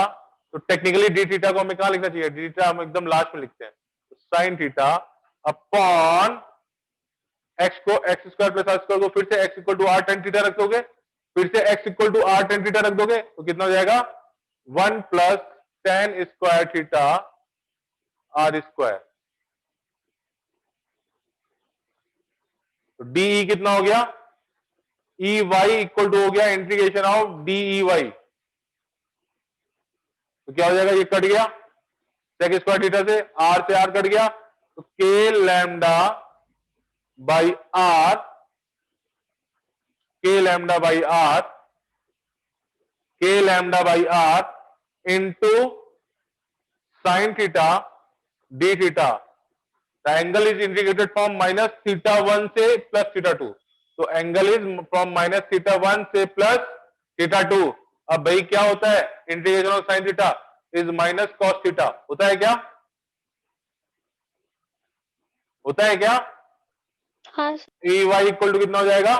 तो टेक्निकली डी थीटा को हमें कहां लिखना चाहिए? डी थीटा हम एकदम लास्ट में लिखते हैं, तो साइन थीटा अपॉन एक्स को, x square plus are square को फिर से x equal to are tan theta रख दोगे, फिर से x equal to are tan theta रख दोगे, तो कितना हो जाएगा? One plus tan square theta r square. तो डी कितना हो गया? ई वाई इक्वल टू हो गया integration of d E y. तो क्या हो जाएगा? ये कट गया सेक स्क्वायर थीटा से, आर से आर कट गया, तो k lambda by r, k lambda by r, k lambda by r into sine theta D theta. The angle is integrated from minus theta one से plus theta two. तो angle is from minus theta one से plus theta two. अब भाई क्या होता है? Integration of sine theta is minus cos theta. होता है क्या? होता है क्या? हाँ ई वाई इक्वल टू कितना हो जाएगा?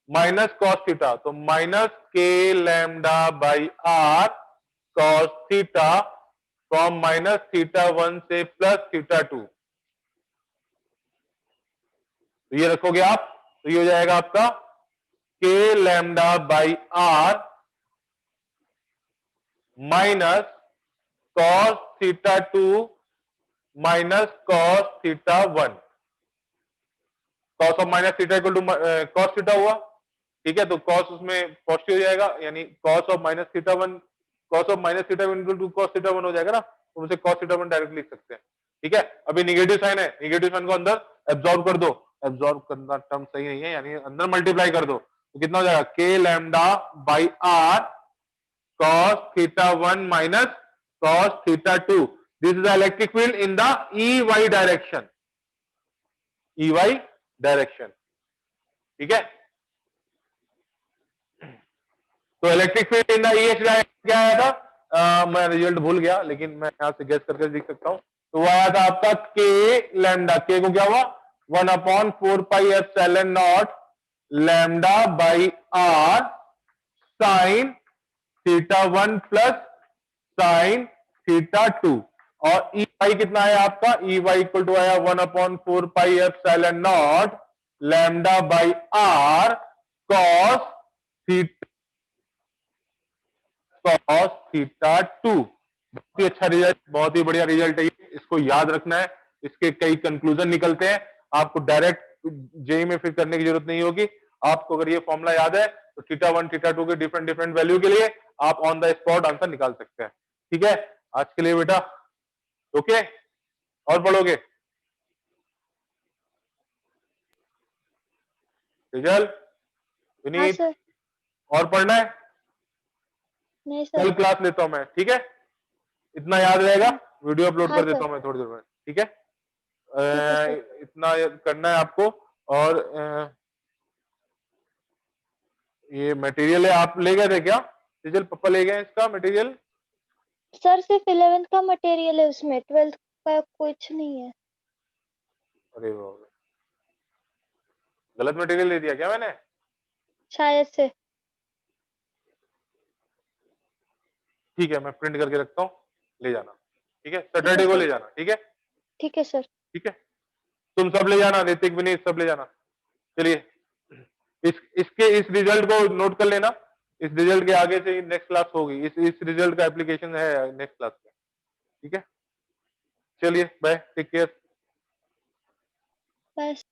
Minus cos theta. तो minus k lambda by r cos theta from minus theta one से प्लस थीटा टू। तो ये रखोगे आप, तो ये हो जाएगा आपका के lambda by r minus cos theta two minus cos theta one. Cos of minus theta equal to cos theta हुआ, ठीक है। तो कॉस उसमें पॉजिटिव हो जाएगा, यानी cos of minus theta one, cos of minus theta one equal to cos theta one हो जाएगा ना, तो उसे कॉस थीटा वन डायरेक्ट लिख सकते हैं, ठीक है। अभी निगेटिव साइन है, निगेटिव साइन को अंदर एब्जॉर्ब कर दो, एब्जॉर्ब करना टर्म सही नहीं है, यानी अंदर मल्टीप्लाई कर दो, तो कितना हो जाएगा? K lambda by r cos theta one minus cos theta two. This is the electric field in the E y direction, E y direction, ठीक है। तो electric field in the E x direction क्या आया था? मैं result भूल गया, लेकिन मैं यहां से गेस करके लिख सकता हूं। तो वो आया था आपका के लैम्डा, के को क्या हुआ? One upon four pi epsilon naught lambda by are sine theta one plus sine theta two. और ई वाई कितना आया आपका? ई वाई इक्वल टू आया one upon four pi epsilon naught lambda by r cos theta, cos theta two. बहुत ही अच्छा result, बहुत ही बढ़िया रिजल्ट है, इसको याद रखना है। इसके कई कंक्लूजन निकलते हैं, आपको डायरेक्ट जेई में फिर करने की जरूरत नहीं होगी। आपको अगर ये फॉर्मूला याद है तो थीटा वन थीटा टू के डिफरेंट डिफरेंट वैल्यू के लिए आप ऑन द स्पॉट आंसर निकाल सकते हैं, ठीक है। आज के लिए बेटा ओके, और पढ़ोगे? रिजल्ट हाँ विनीत, सर। और पढ़ना है? नहीं कल सर। क्लास लेता हूं मैं, ठीक है। इतना याद रहेगा, वीडियो अपलोड हाँ कर देता सर। हूं मैं थोड़ी देर में, ठीक है। ठीक है सर। इतना करना है आपको। और ये मटेरियल है, आप ले गए थे क्या? रिजल पापा ले गए इसका मटेरियल? सर सिर्फ 11th का मटेरियल है, उसमें 12th का कुछ नहीं है। अरे बाप रे, गलत मटेरियल दे दिया क्या मैंने? शायद से। ठीक है, मैं प्रिंट करके रखता हूँ, ले जाना, ठीक है। सैटरडे को सर। ले जाना, ठीक है। ठीक है सर। ठीक है, तुम सब ले जाना, ऋतिक विनीत सब ले जाना। चलिए, इस रिजल्ट को नोट कर लेना, इस रिजल्ट के आगे से नेक्स्ट क्लास होगी, इस रिजल्ट का एप्लीकेशन है नेक्स्ट क्लास में। ठीक है, चलिए बाय, टेक केयर। बस